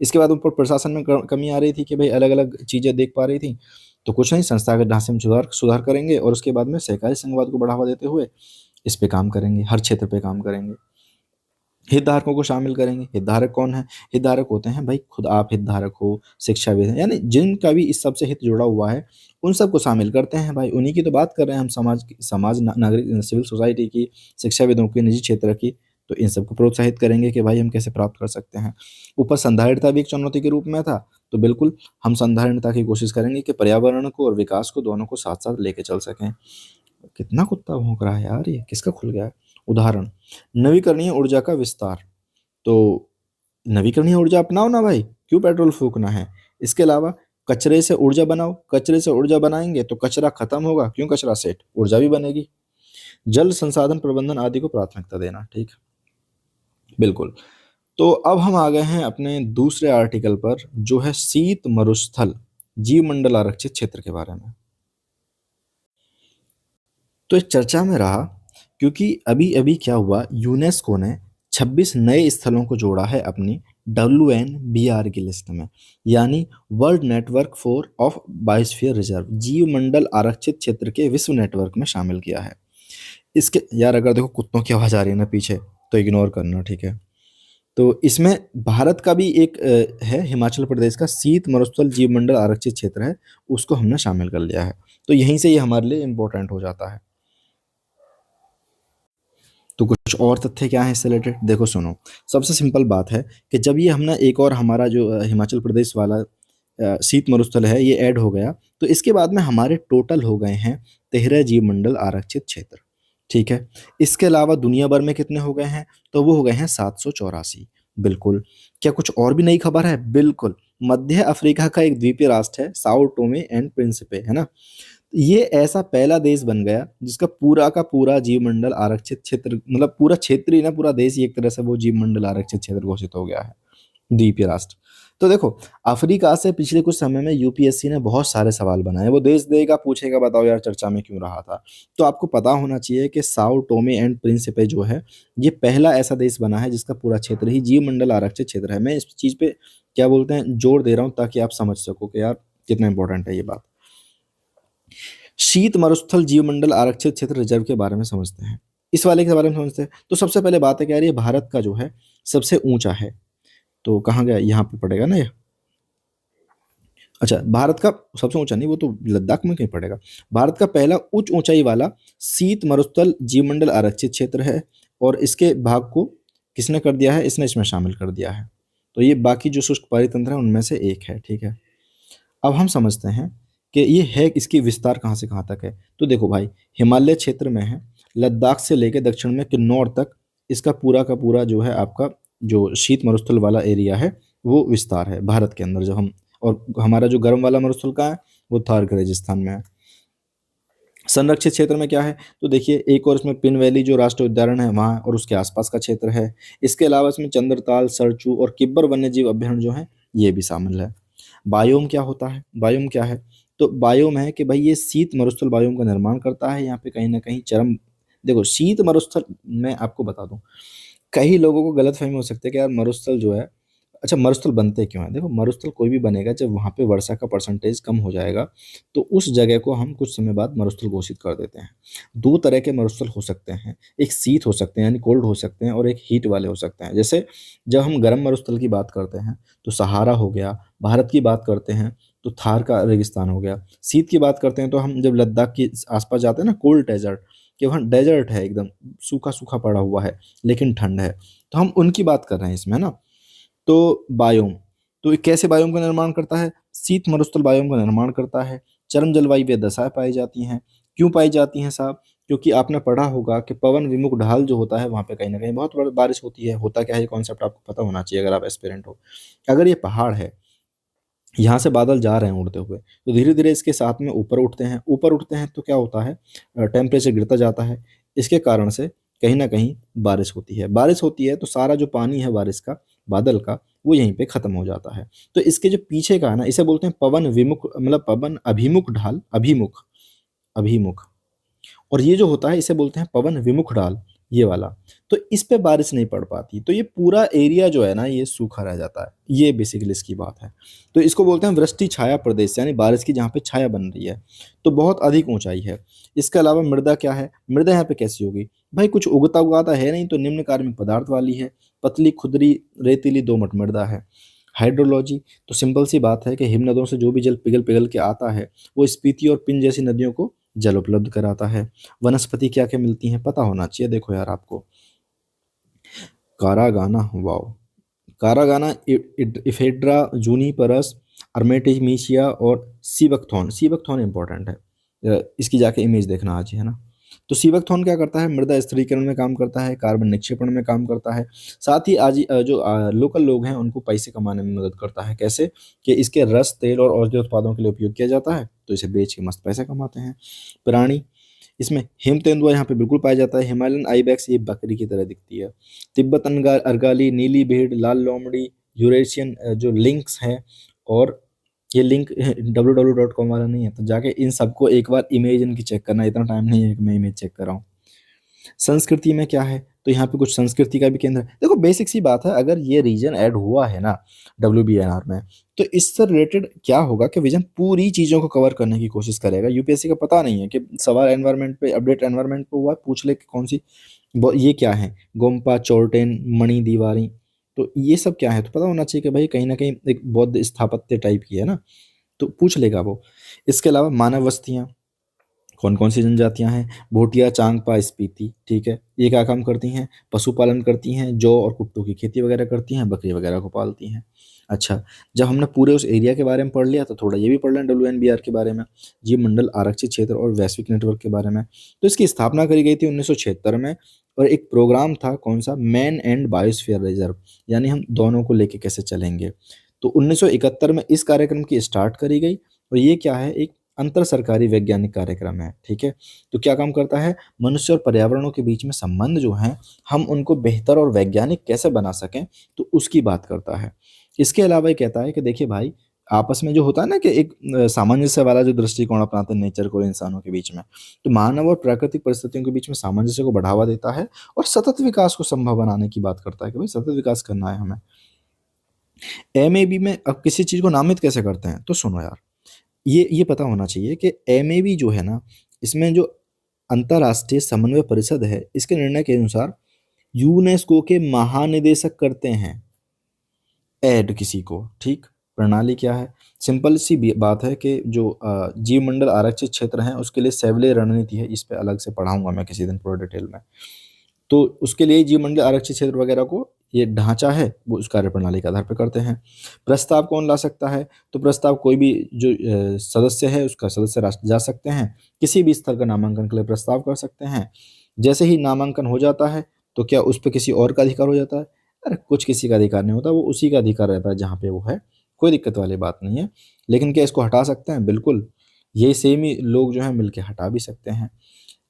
इसके बाद ऊपर प्रशासन में कमी आ रही थी कि भाई अलग-अलग चीज़ें देख पा रही थी, तो कुछ नहीं संस्थागत ढाँचे में सुधार सुधार करेंगे और उसके बाद में सहकारी संघवाद को बढ़ावा देते हुए इस पे काम करेंगे, हर क्षेत्र पे काम करेंगे। हितधारकों को शामिल करेंगे, हितधारक कौन है? हितधारक होते हैं भाई खुद आप हितधारक हो, शिक्षाविद हैं, यानी जिनका भी इस सब से हित जुड़ा हुआ है, उन सबको शामिल करते हैं भाई, उन्हीं की तो बात कर रहे हैं हम समाज नागरिक सिविल सोसाइटी की, शिक्षाविदों की, निजी क्षेत्र की, तो इन सबको प्रोत्साहित करेंगे कि भाई हम कैसे प्राप्त कर सकते हैं। ऊपर संधारिता भी एक चुनौती के रूप में था, तो बिल्कुल हम संधारिता की कोशिश करेंगे कि पर्यावरण को और विकास को दोनों को साथ-साथ लेके चल सकें। कितना कुत्ता भौंक रहा है यार ये, किसका खुल गया है? उदाहरण, नवीकरणीय ऊर्जा का विस्तार, तो नवीकरणीय ऊर्जा अपनाओ ना भाई, क्यों पेट्रोल फूकना है? इसके अलावा कचरे से ऊर्जा बनाओ, कचरे से ऊर्जा बनाएँगे तो कचरा खत्म होगा, क्यों कचरा सेठ, ऊर्जा भी बनेगी। जल संसाधन प्रबंधन आदि को प्राथमिकता देना, ठीक है? बिल्कुल। तो अब हम आ गए हैं अपने दूसरे आर्टिकल पर जो है शीत मरुस्थल जीवमंडल आरक्षित क्षेत्र के बारे में। तो एक चर्चा में रहा क्योंकि अभी-अभी क्या हुआ यूनेस्को ने 26 नए स्थलों को जोड़ा है अपनी WNBR की लिस्ट में, यानी world network for of biosphere reserve जीवमंडल आरक्षित क्षेत्र के विश्व नेटवर्क में शामिल किया है। इसके यार अगर देखो कुत्तों की आवाज़ आ रही है ना पीछे तो इग्नोर करना, ठीक है? तो इसमें भारत का भी एक है हिमाचल प्रदेश का शीत मरुस्थल जीवमंडल आरक्षित क्षेत्र है, उसको हमने शामिल कर लिया है। तो यहीं से ये हमारे लिए इम्पोर्टेंट हो जाता है। तो कुछ और तथ्य क्या हैं इससे रिलेटेड? देखो सुनो, सबसे सिंपल बात है कि जब ये हमने एक और हमारा जो हिमाचल प्रदेश वाला शीत मरुस्थल है ये ऐड हो गया, तो इसके बाद में हमारे टोटल हो गए हैं 13 जीवमंडल आरक्षित क्षेत्र, ठीक है? इसके अलावा दुनिया भर में कितने हो गए हैं? तो वो हो गए हैं 784। बिल्कुल। क्या कुछ और भी नई खबर है? बिल्कुल। मध्य अफ्रीका का एक द्वीपीय राष्ट्र है साओ टोमे एंड प्रिंसिपे, है ना? ये ऐसा पहला देश बन गया जिसका पूरा का पूरा जीवमंडल आरक्षित क्षेत्र मतलब पूरा क्षेत्र ही ना पूरा देश ही एक तरह से वो जीवमंडल आरक्षित क्षेत्र घोषित हो गया है, द्वीपीय राष्ट्र। तो देखो, अफ्रीका से पिछले कुछ समय में यूपीएससी ने बहुत सारे सवाल बनाए। वो देश देगा पूछेगा, बताओ यार चर्चा में क्यों रहा था। तो आपको पता होना चाहिए कि साओ टोमे एंड प्रिंसिपे जो है, ये पहला ऐसा देश बना है जिसका पूरा क्षेत्र ही जीवमंडल आरक्षित क्षेत्र है। मैं इस चीज़ पे क्या बोलते हैं जोर दे रहा हूँ ताकि आप समझ सको कि यार कितना इंपॉर्टेंट है ये बात। शीत मरुस्थल जीवमंडल आरक्षित क्षेत्र रिजर्व के बारे में समझते हैं। इस वाले के बारे में समझते हैं। तो सबसे पहले बात है कि यार ये भारत का जो है सबसे ऊंचा है। तो कहाँ गया, यहाँ पे पड़ेगा ना ये। अच्छा, भारत का सबसे ऊंचा नहीं, वो तो लद्दाख में कहीं पड़ेगा। भारत का पहला उच्च ऊंचाई वाला शीत मरुस्थल जीवमंडल आरक्षित क्षेत्र है। और इसके भाग को किसने कर दिया है, इसने इसमें शामिल कर दिया है। तो ये बाकी जो शुष्क परितंत्र है उनमें से एक है, ठीक है। अब हम समझते हैं कि ये है, इसकी विस्तार कहाँ से कहाँ तक है। तो देखो भाई, हिमालय क्षेत्र में है, लद्दाख से लेकर दक्षिण में किन्नौर तक इसका पूरा का पूरा जो है आपका जो शीत मरुस्थल वाला एरिया है वो विस्तार है भारत के अंदर। जब हम, और हमारा जो गर्म वाला मरुस्थल का है वो थार के राजस्थान में है। संरक्षित क्षेत्र में क्या है, तो देखिए एक और इसमें पिन वैली जो राष्ट्रीय उद्यान है वहाँ और उसके आसपास का क्षेत्र है। इसके अलावा इसमें चंद्रताल, सरचू और किब्बर वन्यजीव अभ्यारण्य जो है ये भी शामिल है। बायोम क्या होता है, बायोम क्या है, तो बायोम है कि भाई ये शीत मरुस्थल बायोम का निर्माण करता है। यहाँ पे कहीं ना कहीं चरम, देखो शीत मरुस्थल, मैं आपको बता दूं, कई लोगों को गलतफहमी हो सकती है कि यार मरुस्थल जो है, अच्छा मरुस्थल बनते क्यों हैं। देखो मरुस्थल कोई भी बनेगा जब वहाँ पे वर्षा का परसेंटेज कम हो जाएगा, तो उस जगह को हम कुछ समय बाद मरुस्थल घोषित कर देते हैं। दो तरह के मरुस्थल हो सकते हैं, एक शीत हो सकते हैं यानी कोल्ड हो सकते हैं, और एक हीट वाले हो सकते हैं। जैसे जब हम गर्म मरुस्थल की बात करते हैं तो सहारा हो गया, भारत की बात करते हैं तो थार का रेगिस्तान हो गया। शीत की बात करते हैं तो हम जब लद्दाख के आसपास जाते हैं ना, कोल्ड डेजर्ट, कि वहाँ डेजर्ट है एकदम सूखा सूखा पड़ा हुआ है लेकिन ठंड है, तो हम उनकी बात कर रहे हैं इसमें ना। तो बायोम, तो ये कैसे बायोम का निर्माण करता है, शीत मरुस्थल बायोम का निर्माण करता है। चरम जलवायु में दशाएं पाई जाती हैं। क्यों पाई जाती हैं साहब, क्योंकि आपने पढ़ा होगा कि पवन विमुख ढाल जो होता है वहाँ पे कहीं ना कहीं बहुत बड़ी बारिश होती है। होता क्या है, ये कॉन्सेप्ट आपको पता होना चाहिए अगर आप एस्पिरेंट हो। अगर ये पहाड़ है, यहाँ से बादल जा रहे हैं उड़ते हुए, तो धीरे धीरे इसके साथ में ऊपर उठते हैं, ऊपर उठते हैं तो क्या होता है, टेम्परेचर गिरता जाता है। इसके कारण से कहीं ना कहीं बारिश होती है, बारिश होती है तो सारा जो पानी है बारिश का, बादल का, वो यहीं पे खत्म हो जाता है। तो इसके जो पीछे का है ना, इसे बोलते हैं पवन विमुख, मतलब पवन अभिमुख ढाल, अभिमुख, अभिमुख। और ये जो होता है इसे बोलते हैं पवन विमुख ढाल, ये वाला। तो इस पे बारिश नहीं पड़ पाती, तो ये पूरा एरिया जो है ना ये सूखा रह जाता है। ये बेसिकली इसकी बात है। तो इसको बोलते हैं वृष्टि छाया प्रदेश, यानी बारिश की जहाँ पे छाया बन रही है, तो बहुत अधिक ऊंचाई है। इसके अलावा मृदा क्या है, मृदा यहाँ पे कैसी होगी भाई, कुछ उगता उगाता है नहीं, तो निम्न कार्बनिक पदार्थ वाली है, पतली खुदरी रेतीली दोमट मृदा है। हाइड्रोलॉजी, तो सिंपल सी बात है कि हिमनदों से जो भी जल पिघल पिघल के आता है वो स्पीति और पिन जैसी नदियों को जल उपलब्ध कराता है। वनस्पति क्या क्या मिलती हैं पता होना चाहिए, देखो यार आपको। कारागाना, वाओ, कारागाना, इफेड्रा, जूनिपरस, अर्मेटिमिशिया और सीबकथॉर्न। सीबकथॉर्न इंपॉर्टेंट है, इसकी जाके इमेज देखना आज ही, है ना। तो सीबकथॉर्न क्या करता है, मृदा स्थिरीकरण में काम करता है, कार्बन निक्षेपण में काम करता है। साथ ही आज जो लोकल लोग हैं उनको पैसे कमाने में मदद करता है। कैसे, कि इसके रस, तेल और औषधीय उत्पादों के लिए उपयोग किया जाता है, तो इसे बेच के मस्त पैसे कमाते हैं। प्राणी, इसमें हिम तेंदुआ यहाँ पे बिल्कुल पाया जाता है। हिमालयन आइबैक्स, ये बकरी की तरह दिखती है। तिब्बत अर्गाली, नीली भेड़, लाल लोमड़ी, यूरेशियन जो लिंक्स हैं, और ये लिंक www.com वाला नहीं है, तो जाके इन सबको एक बार इमेज इनकी चेक करना, इतना टाइम नहीं है कि मैं इमेज चेक कर रहा हूँ। संस्कृति में क्या है, तो यहाँ पे कुछ संस्कृति का भी केंद्र है। देखो बेसिक सी बात है, अगर ये रीजन ऐड हुआ है ना WBNR में, तो इससे रिलेटेड क्या होगा कि विजन पूरी चीज़ों को कवर करने की कोशिश करेगा। यूपीएससी का पता नहीं है कि सवाल एनवायरनमेंट पे, अपडेट एनवायरनमेंट पे हुआ है, पूछ ले कि कौन सी ये क्या है, गोम्पा, चोर्टेन, मणि दीवारी, तो ये सब क्या है, तो पता होना चाहिए कि भाई कहीं ना कहीं एक बौद्ध स्थापत्य टाइप की है ना, तो पूछ लेगा वो। इसके अलावा मानव बस्तियाँ, कौन कौन सी जनजातियां हैं, भोटिया, चांगपा, स्पीति, ठीक है। ये क्या काम करती हैं, पशुपालन करती हैं, जौ और कुट्टू की खेती वगैरह करती हैं, बकरी वगैरह को पालती हैं। अच्छा, जब हमने पूरे उस एरिया के बारे में पढ़ लिया तो थोड़ा ये भी पढ़ लें WNBR के बारे में, जीव मंडल आरक्षित क्षेत्र और वैश्विक नेटवर्क के बारे में। तो इसकी स्थापना करी गई थी 1976 में, और एक प्रोग्राम था कौन सा, मैन एंड बायोस्फीयर रिजर्व, यानी हम दोनों को लेके कैसे चलेंगे। तो 1971 में इस कार्यक्रम की स्टार्ट करी गई, और ये क्या है, एक अंतर सरकारी वैज्ञानिक कार्यक्रम है, ठीक है। तो क्या काम करता है, मनुष्य और पर्यावरणों के बीच में संबंध जो हैं हम उनको बेहतर और वैज्ञानिक कैसे बना सकें, तो उसकी बात करता है। इसके अलावा ये कहता है कि देखिए भाई, आपस में जो होता है ना कि एक सामंजस्य वाला जो दृष्टिकोण अपनाते हैं नेचर को और इंसानों के बीच में, तो मानव और प्राकृतिक परिस्थितियों के बीच में सामंजस्य को बढ़ावा देता है और सतत विकास को संभव बनाने की बात करता है कि भाई सतत विकास करना है हमें। एमएबी में अब किसी चीज को नामित कैसे करते हैं, तो सुनो यार, ये पता होना चाहिए कि एमएबी जो है ना, इसमें जो अंतर्राष्ट्रीय समन्वय परिषद है, इसके निर्णय के अनुसार यूनेस्को के महानिदेशक करते हैं ऐड किसी को, ठीक। प्रणाली क्या है, सिंपल सी बात है कि जो जीव मंडल आरक्षित क्षेत्र है उसके लिए सेवले रणनीति है, इस पे अलग से पढ़ाऊंगा मैं किसी दिन पूरा डिटेल में। तो उसके लिए जीव मंडल आरक्षित क्षेत्र वगैरह को ये ढांचा है वो उस कार्य प्रणाली के आधार पर करते हैं। प्रस्ताव कौन ला सकता है, तो प्रस्ताव कोई भी जो सदस्य है उसका सदस्य राष्ट्र जा सकते हैं, किसी भी स्तर का नामांकन के लिए प्रस्ताव कर सकते हैं। जैसे ही नामांकन हो जाता है तो क्या उस पर किसी और का अधिकार हो जाता है, अरे कुछ किसी का अधिकार नहीं होता, वो उसी का अधिकार रहता है जहाँ पे वो है, कोई दिक्कत वाली बात नहीं है। लेकिन क्या इसको हटा सकते हैं, बिल्कुल, ये सेम ही लोग जो है मिलके हटा भी सकते हैं।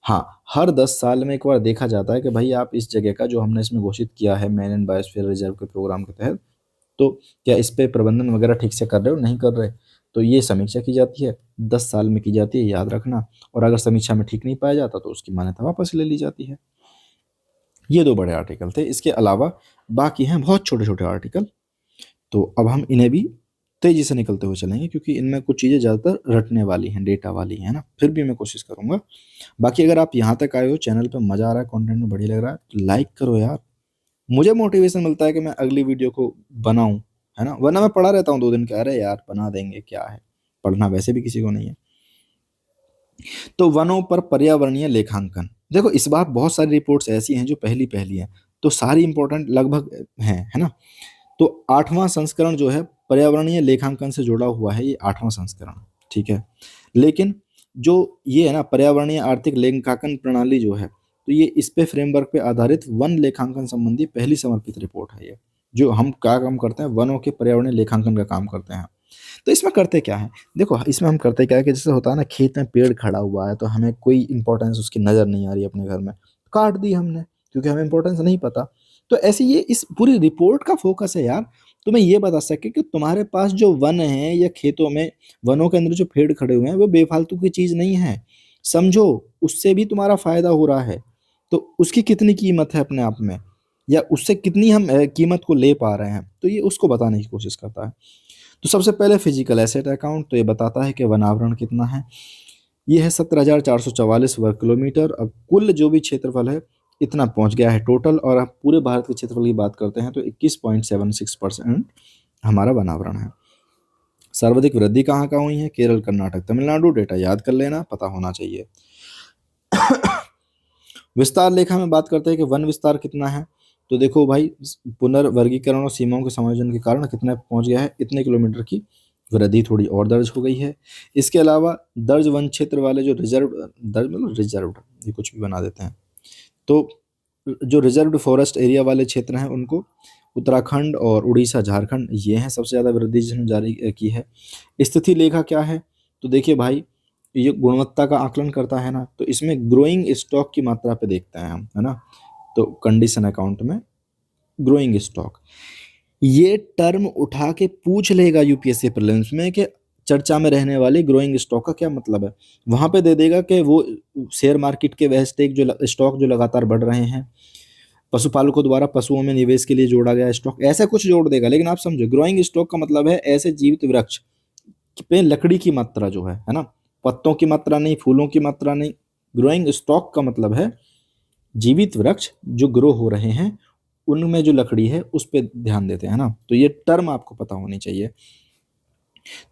हाँ, हर 10 साल में एक बार देखा जाता है कि भाई आप इस जगह का जो हमने इसमें घोषित किया है मैन एंड बायोस्फीयर रिजर्व के प्रोग्राम के तहत, तो क्या इस पे प्रबंधन वगैरह ठीक से कर रहे हो नहीं कर रहे, तो ये समीक्षा की जाती है, 10 साल में की जाती है, याद रखना। और अगर समीक्षा में ठीक नहीं पाया जाता तो उसकी मान्यता वापस ले ली जाती है। ये 2 बड़े आर्टिकल थे, इसके अलावा बाकी हैं बहुत छोटे छोटे आर्टिकल, तो अब हम इन्हें भी तेजी से निकलते हुए चलेंगे क्योंकि इनमें कुछ चीज़ें ज़्यादातर रटने वाली हैं, डेटा वाली हैं ना, फिर भी मैं कोशिश करूंगा। बाकी अगर आप यहाँ तक आए हो, चैनल पे मज़ा आ रहा है, कंटेंट में बढ़िया लग रहा है, तो लाइक करो यार, मुझे मोटिवेशन मिलता है कि मैं अगली वीडियो को बनाऊं, है ना। वरना मैं पढ़ा रहता हूँ 2 दिन के, अरे यार बना देंगे, क्या है, पढ़ना वैसे भी किसी को नहीं है। तो वनों पर पर्यावरणीय लेखांकन, देखो इस बार बहुत सारी रिपोर्ट्स ऐसी हैं जो पहली पहली हैं, तो सारी इंपॉर्टेंट लगभग हैं, है ना। तो 8वां संस्करण जो है पर्यावरणीय लेखांकन से जुड़ा हुआ है, ये 8वां संस्करण, ठीक है। लेकिन जो ये है ना पर्यावरणीय आर्थिक लेखांकन प्रणाली जो है, तो ये इस पे फ्रेमवर्क पे आधारित वन लेखांकन संबंधी पहली समर्पित रिपोर्ट है ये, जो हम क्या काम करते हैं, वनों के पर्यावरणीय लेखांकन का काम करते हैं। तो इसमें करते क्या है, देखो इसमें हम करते क्या है कि जैसे होता है ना, खेत में पेड़ खड़ा हुआ है तो हमें कोई इंपॉर्टेंस उसकी नजर नहीं आ रही अपने घर में, काट दी हमने क्योंकि हमें इंपॉर्टेंस नहीं पता। तो ऐसे ये इस पूरी रिपोर्ट का फोकस है यार, तुम्हें ये बता सके कि तुम्हारे पास जो वन है या खेतों में वनों के अंदर जो पेड़ खड़े हुए हैं वो बेफालतू की चीज नहीं है, समझो, उससे भी तुम्हारा फायदा हो रहा है, तो उसकी कितनी कीमत है अपने आप में, या उससे कितनी हम कीमत को ले पा रहे हैं, तो ये उसको बताने की कोशिश करता है। तो सबसे पहले फिजिकल एसेट अकाउंट, तो ये बताता है कि वनावरण कितना है, ये है 17,444 वर्ग किलोमीटर। अब कुल जो भी क्षेत्रफल है इतना पहुंच गया है टोटल, और अब पूरे भारत के क्षेत्रफल की बात करते हैं तो 21.76% हमारा वनावरण है। सर्वाधिक वृद्धि कहाँ कहाँ हुई है, केरल, कर्नाटक, तमिलनाडु, डेटा याद कर लेना, पता होना चाहिए। विस्तार लेखा में बात करते हैं कि वन विस्तार कितना है, तो देखो भाई, पुनर्वर्गीकरण और सीमाओं के समायोजन के कारण कितना पहुंच गया है, इतने किलोमीटर की वृद्धि थोड़ी और दर्ज हो गई है। इसके अलावा दर्ज वन क्षेत्र वाले जो रिजर्व, दर्ज मतलब रिजर्व, ये कुछ भी बना देते हैं, तो जो रिजर्व्ड फॉरेस्ट एरिया वाले क्षेत्र हैं उनको उत्तराखंड और उड़ीसा, झारखंड, ये हैं सबसे ज़्यादा वृद्धि जिसने जारी की है। स्थिति लेखा क्या है, तो देखिए भाई, ये गुणवत्ता का आकलन करता है ना, तो इसमें ग्रोइंग स्टॉक की मात्रा पे देखते हैं हम, है ना। तो कंडीशन अकाउंट में ग्रोइंग स्टॉक, ये टर्म उठा के पूछ लेगा यूपीएससी प्रीलिम्स में कि चर्चा में रहने वाली ग्रोइंग स्टॉक का क्या मतलब है, वहां पे दे देगा कि वो शेयर मार्केट के वह स्टॉक जो लगातार बढ़ रहे हैं, पशुपालकों द्वारा पशुओं में निवेश के लिए जोड़ा गया स्टॉक, ऐसा कुछ जोड़ देगा। लेकिन आप समझो, ग्रोइंग स्टॉक का मतलब है ऐसे जीवित वृक्ष पे लकड़ी की मात्रा जो है ना, पत्तों की मात्रा नहीं, फूलों की मात्रा नहीं। ग्रोइंग स्टॉक का मतलब है जीवित वृक्ष जो ग्रो हो रहे हैं उनमें जो लकड़ी है उस पर ध्यान देते हैं ना, तो ये टर्म आपको पता होनी चाहिए।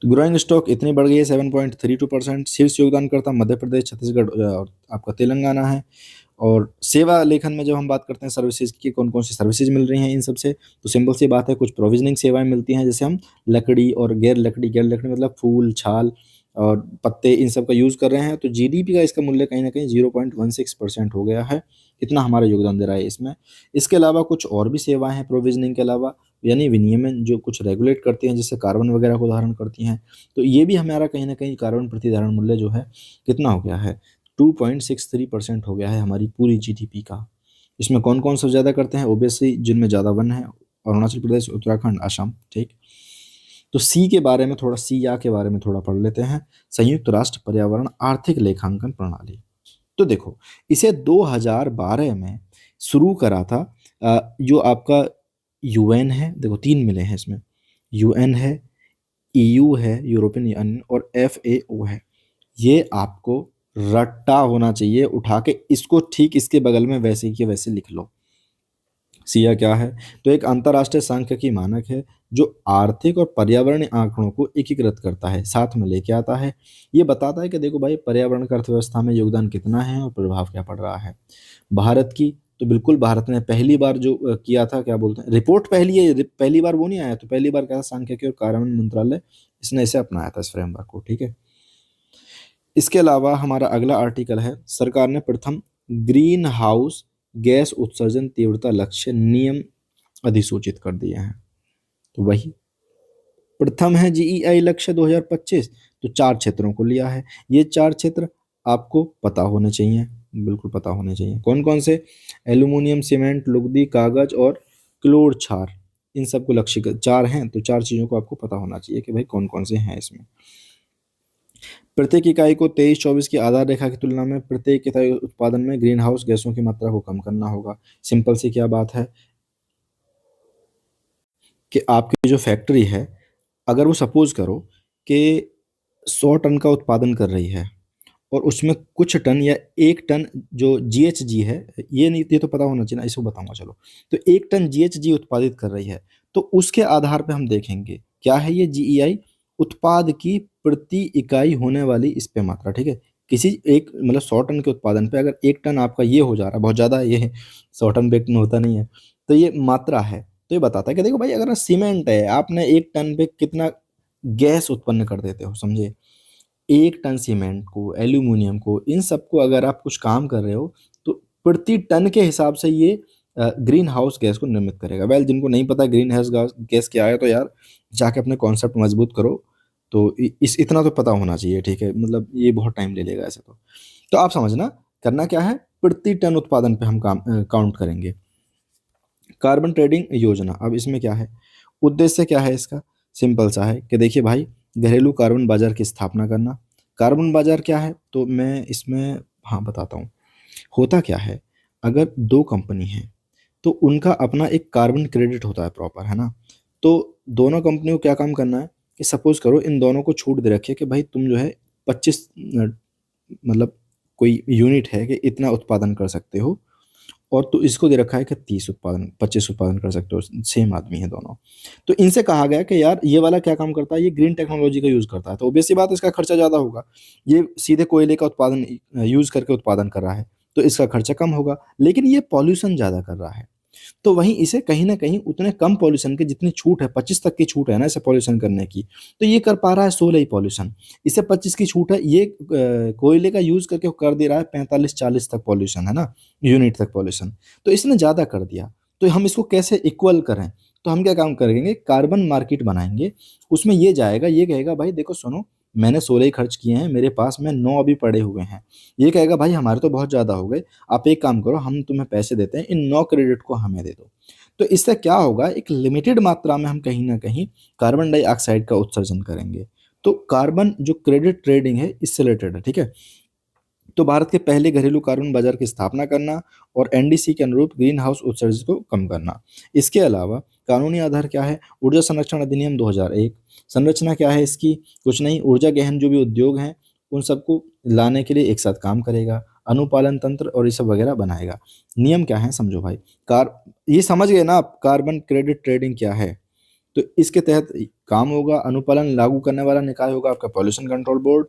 तो ग्रोइंग स्टॉक इतनी बढ़ गई है 7.32%। शीर्ष योगदानकर्ता मध्य प्रदेश, छत्तीसगढ़ और आपका तेलंगाना है। और सेवा लेखन में जब हम बात करते हैं सर्विसेज की, कौन कौन सी सर्विसेज मिल रही हैं इन सबसे, तो सिंपल सी बात है, कुछ प्रोविजनिंग सेवाएं मिलती हैं, जैसे हम लकड़ी और गैर लकड़ी मतलब फूल, छाल और पत्ते, इन सब का यूज़ कर रहे हैं, तो जीडीपी का इसका मूल्य कहीं ना कहीं 0.16% हो गया है, इतना हमारा योगदान दे रहा है इसमें। इसके अलावा कुछ और भी सेवाएं हैं प्रोविजनिंग के अलावा, यानी विनियमन जो कुछ रेगुलेट करती हैं, जैसे कार्बन वगैरह को धारण करती हैं, तो ये भी हमारा कहीं ना कहीं कार्बन प्रतिधारण मूल्य जो है कितना हो गया है, 2.63% हो गया है हमारी पूरी जीडीपी का। इसमें कौन कौन सब ज़्यादा करते हैं, ओबियसली जिनमें ज़्यादा वन है अरुणाचल प्रदेश, उत्तराखंड, असम, ठीक। तो सी के बारे में थोड़ा, सी या के बारे में थोड़ा पढ़ लेते हैं। संयुक्त राष्ट्र पर्यावरण आर्थिक लेखांकन प्रणाली। तो देखो, इसे 2012 में शुरू करा था। जो आपका यूएन है, देखो तीन मिले हैं इसमें, यूएन है, ईयू है, यूरोपियन यूनियन, और एफएओ है। ये आपको रट्टा होना चाहिए, उठा के इसको ठीक इसके बगल में वैसे ही के वैसे लिख लो। सिया क्या है? तो एक अंतर्राष्ट्रीय सांख्यिकी मानक है जो आर्थिक और पर्यावरणीय आंकड़ों को एकीकृत करता है, साथ में लेके आता है। ये बताता है कि देखो भाई, पर्यावरण का अर्थव्यवस्था में योगदान कितना है और प्रभाव क्या पड़ रहा है। भारत की, तो बिल्कुल भारत ने पहली बार जो किया था, क्या बोलते हैं, रिपोर्ट पहली है, पहली बार वो नहीं आया, तो पहली बार क्या था, सांख्यिकी और कार्यान्वयन मंत्रालय, इसने इसे अपनाया था, इस फ्रेमवर्क को, ठीक है। इसके अलावा हमारा अगला आर्टिकल है, सरकार ने प्रथम ग्रीन हाउस गैस उत्सर्जन तीव्रता लक्ष्य नियम अधिसूचित कर दिए हैं। तो वही प्रथम है जीईआई लक्ष्य 2025। तो 4 क्षेत्रों को लिया है। ये 4 क्षेत्र आपको पता होने चाहिए, बिल्कुल पता होने चाहिए। कौन कौन से? एल्यूमिनियम, सीमेंट, लुगदी, कागज और क्लोर क्षार, इन सबको लक्ष्य 4 हैं। तो 4 चीजों को आपको पता होना चाहिए कि भाई कौन कौन से हैं इसमें। प्रत्येक इकाई को 23-24 की आधार रेखा की तुलना में प्रत्येक इकाई उत्पादन में ग्रीन हाउस गैसों की मात्रा को कम करना होगा। सिंपल सी क्या बात है कि आपकी जो फैक्ट्री है, अगर वो सपोज करो कि 100 टन का उत्पादन कर रही है, और उसमें कुछ टन या 1 टन जो जीएचजी है, ये नहीं, ये तो पता होना चाहिए ना, इसको बताऊंगा चलो। तो 1 टन जीएचजी उत्पादित कर रही है, तो उसके आधार पे हम देखेंगे क्या है ये जीईआई, उत्पाद की प्रति इकाई होने वाली इस पे मात्रा, ठीक है। किसी एक मतलब 100 टन के उत्पादन पे अगर 1 टन आपका ये हो जा रहा है, बहुत ज़्यादा है ये, 100 टन पे 1 टन होता नहीं है, तो ये मात्रा है। तो ये बताता है कि देखो भाई, अगर सीमेंट है, आपने 1 टन पे कितना गैस उत्पन्न कर देते हो, समझे। 1 टन सीमेंट को, एल्यूमिनियम को, इन सबको अगर आप कुछ काम कर रहे हो, तो प्रति टन के हिसाब से ये ग्रीन हाउस गैस को निर्मित करेगा। वेल, जिनको नहीं पता ग्रीन हाउस गैस क्या है, तो यार जाके अपने कॉन्सेप्ट मजबूत करो। तो इस इतना तो पता होना चाहिए, ठीक है, मतलब ये बहुत टाइम ले लेगा ऐसे तो आप समझना, करना क्या है, प्रति टन उत्पादन पे हम काम काउंट करेंगे। कार्बन ट्रेडिंग योजना, अब इसमें क्या है, उद्देश्य क्या है इसका? सिंपल सा है कि देखिए भाई, घरेलू कार्बन बाजार की स्थापना करना। कार्बन बाजार क्या है, तो मैं इसमें हाँ बताता हूँ। होता क्या है, अगर 2 कंपनी है, तो उनका अपना एक कार्बन क्रेडिट होता है प्रॉपर, है ना। तो दोनों कंपनियों को क्या काम करना है कि सपोज करो इन दोनों को छूट दे रखी है कि भाई तुम जो है 25 मतलब कोई यूनिट है कि इतना उत्पादन कर सकते हो, और तो इसको दे रखा है कि 25 उत्पादन कर सकते हो, सेम आदमी है दोनों। तो इनसे कहा गया कि यार ये वाला क्या काम करता है, ये ग्रीन टेक्नोलॉजी का यूज करता है, तो ऑब्वियस सी बात है इसका खर्चा ज्यादा होगा। ये सीधे कोयले का उत्पादन यूज करके उत्पादन कर रहा है, तो इसका खर्चा कम होगा, लेकिन ये पॉल्यूशन ज्यादा कर रहा है। तो वहीं इसे कहीं ना कहीं उतने कम पॉल्यूशन के, जितनी छूट है 25 तक की छूट है ना इसे पॉल्यूशन करने की, तो ये कर पा रहा है 16 ही पॉल्यूशन। इसे 25 की छूट है, ये कोयले का यूज करके कर दे रहा है 45-40 तक पॉल्यूशन, है ना, यूनिट तक पॉल्यूशन। तो इसने ज्यादा कर दिया, तो हम इसको कैसे इक्वल करें? तो हम क्या काम करेंगे, कार्बन मार्केट बनाएंगे। उसमें ये जाएगा, ये कहेगा भाई देखो सुनो, मैंने 16 ही खर्च किए हैं, मेरे पास में 9 अभी पड़े हुए हैं। ये कहेगा भाई हमारे तो बहुत ज्यादा हो गए, आप एक काम करो, हम तुम्हें पैसे देते हैं, इन 9 क्रेडिट को हमें दे दो। तो इससे क्या होगा, एक लिमिटेड मात्रा में हम कहीं ना कहीं कार्बन डाइऑक्साइड का उत्सर्जन करेंगे। तो कार्बन जो क्रेडिट ट्रेडिंग है इससे रिलेटेड है, ठीक है। तो भारत के पहले घरेलू कार्बन बाजार की स्थापना करना, और एनडीसी के अनुरूप ग्रीन हाउस उत्सर्जन को कम करना। इसके अलावा कानूनी आधार क्या है, ऊर्जा संरक्षण अधिनियम 2001। संरचना क्या है इसकी, कुछ नहीं, ऊर्जा गहन जो भी उद्योग हैं उन सबको लाने के लिए एक साथ काम करेगा, अनुपालन तंत्र और ये सब वगैरह बनाएगा। नियम क्या है समझो भाई, कार ये समझ गए ना आप, कार्बन क्रेडिट ट्रेडिंग क्या है। तो इसके तहत काम होगा, अनुपालन लागू करने वाला निकाय होगा आपका पॉल्यूशन कंट्रोल बोर्ड।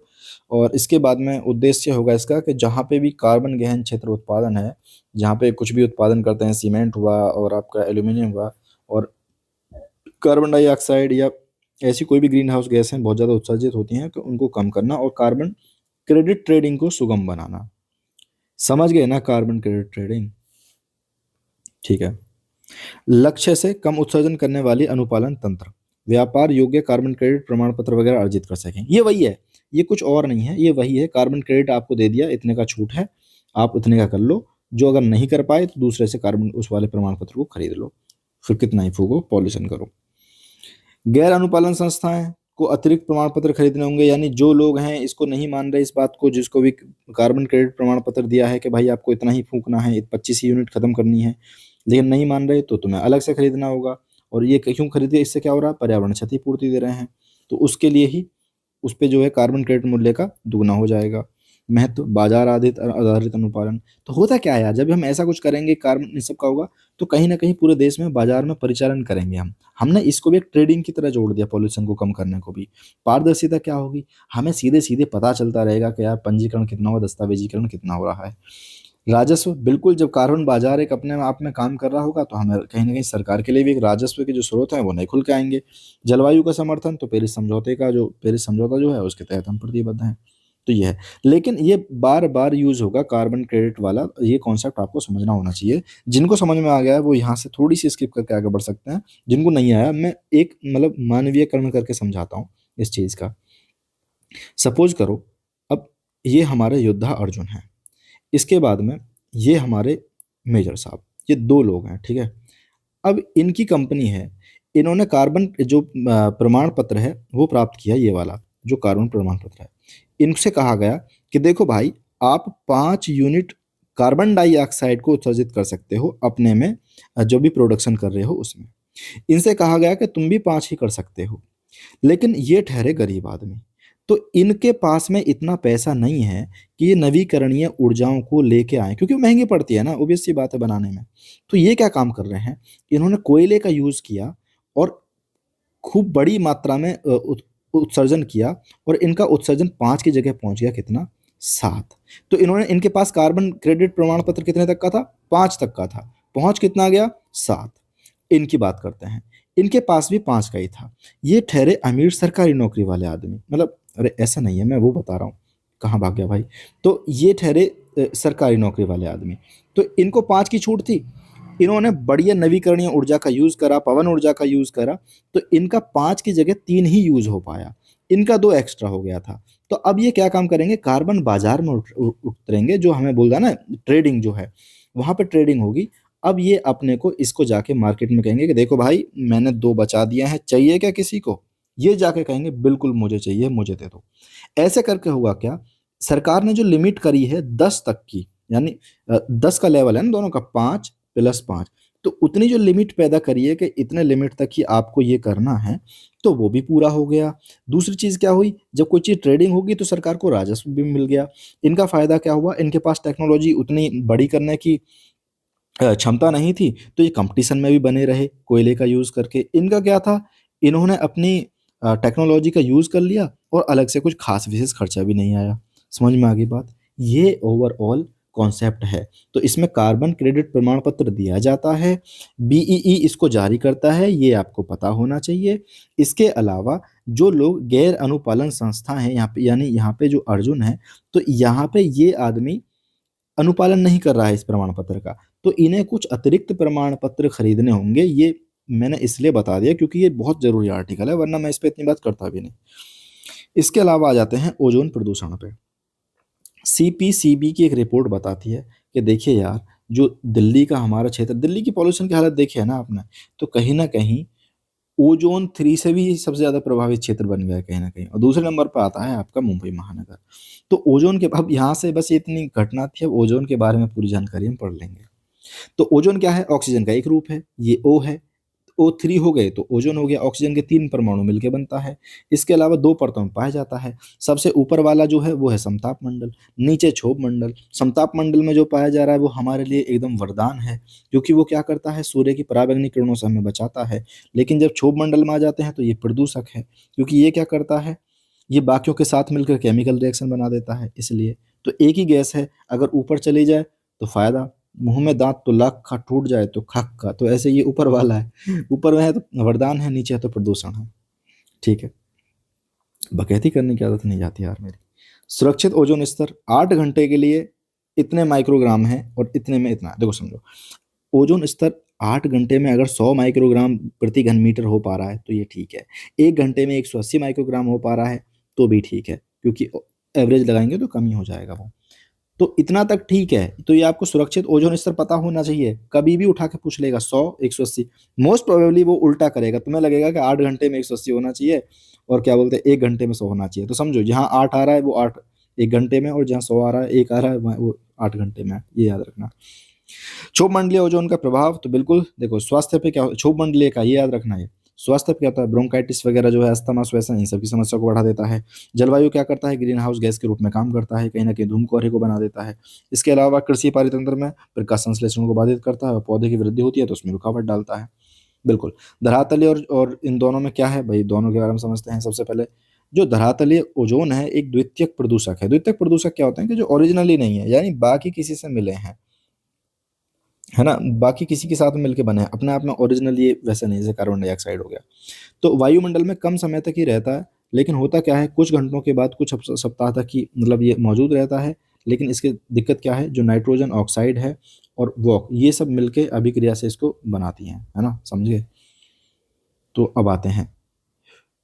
और इसके बाद में उद्देश्य होगा इसका कि जहाँ पे भी कार्बन गहन क्षेत्र उत्पादन है, जहाँ पे कुछ भी उत्पादन करते हैं, सीमेंट हुआ और आपका एल्यूमिनियम हुआ, और कार्बन डाइऑक्साइड या ऐसी कोई भी ग्रीन हाउस गैस हैं बहुत ज़्यादा उत्सर्जित होती हैं, तो उनको कम करना और कार्बन क्रेडिट ट्रेडिंग को सुगम बनाना। समझ गए ना कार्बन क्रेडिट ट्रेडिंग, ठीक है। लक्ष्य से कम उत्सर्जन करने वाली अनुपालन तंत्र, व्यापार योग्य कार्बन क्रेडिट प्रमाण पत्र वगैरह अर्जित कर सकें। ये वही है, ये कुछ और नहीं है, ये वही है। कार्बन क्रेडिट आपको दे दिया, इतने का छूट है, आप उतने का कर लो। जो अगर नहीं कर पाए तो दूसरे से कार्बन उस वाले प्रमाण पत्र को खरीद लो। फिर कितना ही फूको, पॉल्यूशन करो। गैर अनुपालन संस्थाएं को अतिरिक्त प्रमाण पत्र खरीदने होंगे, यानी जो लोग हैं इसको नहीं मान रहे इस बात को, जिसको भी कार्बन क्रेडिट प्रमाण पत्र दिया है कि भाई आपको इतना ही फूकना है, 25 यूनिट खत्म करनी है, लेकिन नहीं मान रहे तो तुम्हें अलग से खरीदना होगा। और ये क्यों खरीदे, इससे क्या हो रहा है, पर्यावरण क्षतिपूर्ति दे रहे हैं, तो उसके लिए ही उस पे जो है कार्बन क्रेडिट मूल्य का दुगना हो जाएगा। महत्व बाजार आधारित आधारित अनुपालन, तो होता क्या है यार, जब हम ऐसा कुछ करेंगे कार्बन इन सब का होगा, तो कहीं ना कहीं पूरे देश में बाजार में परिचालन करेंगे हम। हमने इसको भी एक ट्रेडिंग की तरह जोड़ दिया, पॉल्यूशन को कम करने को भी। पारदर्शिता क्या होगी, हमें सीधे सीधे पता चलता रहेगा कि यार पंजीकरण कितना हुआ, दस्तावेजीकरण कितना हो रहा है। राजस्व, बिल्कुल, जब कार्बन बाजार एक अपने आप में काम कर रहा होगा तो हमें कहीं ना कहीं सरकार के लिए भी एक राजस्व के जो स्रोत हैं वो नए खुल के आएंगे। जलवायु का समर्थन, तो पेरिस समझौता जो है उसके तहत हम प्रतिबद्ध हैं। तो ये है, लेकिन ये बार बार यूज होगा कार्बन क्रेडिट वाला, ये कॉन्सेप्ट आपको समझना होना चाहिए। जिनको समझ में आ गया है वो यहाँ से थोड़ी सी स्किप करके आगे बढ़ सकते हैं, जिनको नहीं आया मैं एक मतलब मानवीयकरण करके समझाता हूँ इस चीज का। सपोज करो, अब ये हमारे योद्धा अर्जुन है, इसके बाद में ये हमारे मेजर साहब, ये दो लोग हैं, ठीक है। अब इनकी कंपनी है, इन्होंने कार्बन जो प्रमाण पत्र है वो प्राप्त किया, ये वाला जो कार्बन प्रमाण पत्र है। इनसे कहा गया कि देखो भाई, आप 5 यूनिट कार्बन डाइऑक्साइड को उत्सर्जित कर सकते हो अपने में, जो भी प्रोडक्शन कर रहे हो उसमें। इनसे कहा गया कि तुम भी 5 ही कर सकते हो, लेकिन ये ठहरे गरीब आदमी, तो इनके पास में इतना पैसा नहीं है कि ये नवीकरणीय ऊर्जाओं को लेके आए, क्योंकि वो महंगी पड़ती है ना, ऑब्वियस सी बात है बनाने में। तो ये क्या काम कर रहे हैं, इन्होंने कोयले का यूज किया और खूब बड़ी मात्रा में उत्सर्जन किया, और इनका उत्सर्जन 5 की जगह पहुंच गया कितना, 7। तो इन्होंने, इनके पास कार्बन क्रेडिट प्रमाण पत्र कितने तक का था, 5 तक का था, पहुंच कितना गया, 7। इनकी बात करते हैं, इनके पास भी 5 का ही था। ये ठहरे अमीर सरकारी नौकरी वाले आदमी, मतलब अरे ऐसा नहीं है, मैं वो बता रहा हूँ, कहाँ भाग गया भाई। तो ये ठहरे सरकारी नौकरी वाले आदमी, तो इनको 5 की छूट थी, इन्होंने बढ़िया नवीकरणीय ऊर्जा का यूज करा, पवन ऊर्जा का यूज करा, तो इनका 5 की जगह 3 ही यूज हो पाया, इनका 2 एक्स्ट्रा हो गया था। तो अब ये क्या काम करेंगे, कार्बन बाजार में उतरेंगे, जो हमें बोल रहा ना ट्रेडिंग जो है, वहां पे ट्रेडिंग होगी। अब ये अपने को इसको जाके मार्केट में कहेंगे कि देखो भाई मैंने 2 बचा दिया है, चाहिए क्या किसी को, ये जाके कहेंगे बिल्कुल मुझे चाहिए, मुझे दे दो। ऐसे करके हुआ क्या, सरकार ने जो लिमिट करी है 10 तक की, यानी 10 का लेवल है ना दोनों का, 5 + 5, तो उतनी जो लिमिट पैदा करी है कि इतने लिमिट तक ही आपको ये करना है, तो वो भी पूरा हो गया। दूसरी चीज क्या हुई, जब कोई चीज ट्रेडिंग होगी तो सरकार को राजस्व भी मिल गया। इनका फायदा क्या हुआ, इनके पास टेक्नोलॉजी उतनी बड़ी करने की क्षमता नहीं थी, तो ये कंपटीशन में भी बने रहे कोयले का यूज करके। इनका क्या था, इन्होंने अपनी टेक्नोलॉजी का यूज कर लिया और अलग से कुछ खास विशेष खर्चा भी नहीं आया। समझ में आ गई बात, ये ओवरऑल कॉन्सेप्ट है। तो इसमें कार्बन क्रेडिट प्रमाण पत्र दिया जाता है, बीईई इसको जारी करता है, ये आपको पता होना चाहिए। इसके अलावा जो लोग गैर अनुपालन संस्था हैं यहाँ पे, यानी यहाँ पे जो अर्जुन है, तो यहाँ पे ये आदमी अनुपालन नहीं कर रहा है इस प्रमाण पत्र का, तो इन्हें कुछ अतिरिक्त प्रमाण पत्र खरीदने होंगे। ये मैंने इसलिए बता दिया क्योंकि ये बहुत जरूरी आर्टिकल है, वरना मैं इस पे इतनी बात करता भी नहीं। इसके अलावा आ जाते हैं ओजोन प्रदूषण पे। सीपीसीबी की एक रिपोर्ट बताती है कि देखिए यार, जो दिल्ली का हमारा क्षेत्र, दिल्ली की पॉल्यूशन की हालत देखी है ना आपने, तो कहीं ना कहीं ओजोन 3 से भी सबसे ज्यादा प्रभावित क्षेत्र बन गया है कहीं ना कहीं, और दूसरे नंबर पर आता है आपका मुंबई महानगर। तो ओजोन के, अब यहाँ से बस ये इतनी घटना थी, अब ओजोन के बारे में पूरी जानकारी हम पढ़ लेंगे। तो ओजोन क्या है, ऑक्सीजन का एक रूप है, ये ओ है, O3 हो गए तो ओजोन हो गया, ऑक्सीजन के 3 परमाणु मिलकर बनता है। इसके अलावा 2 परतों में पाया जाता है। सबसे ऊपर वाला जो है वो है समताप मंडल, नीचे क्षोभ मंडल। समताप मंडल में जो पाया जा रहा है वो हमारे लिए एकदम वरदान है, क्योंकि वो क्या करता है, सूर्य की पराबैंगनी किरणों से हमें बचाता है। लेकिन जब क्षोभ मंडल में आ जाते हैं तो ये प्रदूषक है, क्योंकि ये क्या करता है, ये बाकियों के साथ मिलकर केमिकल रिएक्शन बना देता है। इसलिए तो एक ही गैस है, अगर ऊपर चली जाए तो फायदा, मुंह में दांत तो लाख का, टूट जाए तो खाक का, तो ऐसे ये ऊपर वाला है, ऊपर में है तो वरदान है, नीचे है तो प्रदूषण है। ठीक है, बकैती करने की आदत नहीं जाती यार मेरी। सुरक्षित ओजोन स्तर 8 घंटे के लिए इतने माइक्रोग्राम है, और इतने में इतना, देखो समझो, ओजोन स्तर 8 घंटे में अगर 100 माइक्रोग्राम प्रति घन मीटर हो पा रहा है तो ये ठीक है। 1 घंटे में 180 माइक्रोग्राम हो पा रहा है तो भी ठीक है, क्योंकि एवरेज लगाएंगे तो कम ही हो जाएगा वो। तो इतना तक ठीक है। तो ये आपको सुरक्षित ओजोन स्तर पता होना चाहिए। कभी भी उठा के पूछ लेगा 100, 180, मोस्ट प्रोबेबली वो उल्टा करेगा। तुम्हें लगेगा कि 8 घंटे में 180 होना चाहिए और क्या बोलते हैं 1 घंटे में 100 होना चाहिए। तो समझो जहाँ 8 आ रहा है वो 8 1 घंटे में, और जहाँ 100 आ रहा है 1 आ रहा है वो 8 घंटे में। ये याद रखना। क्षोभ मंडलीय ओजोन का प्रभाव तो बिल्कुल देखो स्वास्थ्य पे क्या, क्षोभ मंडलीय का ये याद रखना है, स्वास्थ्य पे क्या होता है, ब्रोंकाइटिस वगैरह जो है, अस्थमा, श्वसन, इन सब की समस्या को बढ़ा देता है। जलवायु क्या करता है, ग्रीन हाउस गैस के रूप में काम करता है, कहीं ना कहीं धूम कोहरे को बना देता है। इसके अलावा कृषि पारितंत्र में प्रकाश संश्लेषण को बाधित करता है, और पौधे की वृद्धि होती है तो उसमें रुकावट डालता है। बिल्कुल। धरातलीय और इन दोनों में क्या है भाई, दोनों के बारे में समझते हैं। सबसे पहले जो धरातलीय ओजोन है एक द्वितीयक प्रदूषक है। द्वितीयक प्रदूषक क्या होते हैं कि जो ओरिजिनली नहीं है, यानी बाकी किसी से मिले हैं, है ना, बाकी किसी के साथ में मिलके बने हैं, अपने आप में ओरिजिनल ये वैसे नहीं, जैसे कार्बन डाइऑक्साइड हो गया। तो वायुमंडल में कम समय तक ही रहता है, लेकिन होता क्या है कुछ घंटों के बाद, कुछ सप्ताह तक ही मतलब ये मौजूद रहता है। लेकिन इसकी दिक्कत क्या है, जो नाइट्रोजन ऑक्साइड है और वॉक, ये सब मिलके अभिक्रिया से इसको बनाती हैं, है ना, समझे। तो अब आते हैं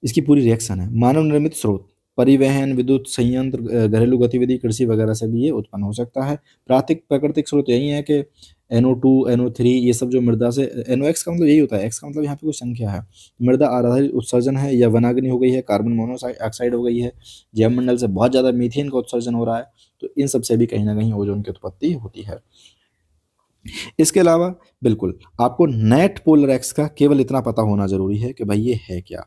इसकी पूरी रिएक्शन है। मानव निर्मित स्रोत, परिवहन, विद्युत संयंत्र, घरेलू गतिविधि, कृषि वगैरह से भी ये उत्पन्न हो सकता है। प्राकृतिक स्रोत यही है कि NO2, NO3 ये सब जो मृदा से, NOx का मतलब यही होता है, x का मतलब यहाँ पे कोई संख्या है, मृदा आधारित उत्सर्जन है, या वनाग्नि हो गई है, कार्बन मोनोऑक्साइड हो गई है, जैवमंडल से बहुत ज़्यादा मीथेन का उत्सर्जन हो रहा है। तो इन सब से भी कहीं ना कहीं ओजोन की उत्पत्ति होती है। इसके अलावा बिल्कुल आपको नेट पोलर एक्स का केवल इतना पता होना जरूरी है कि भाई ये है क्या।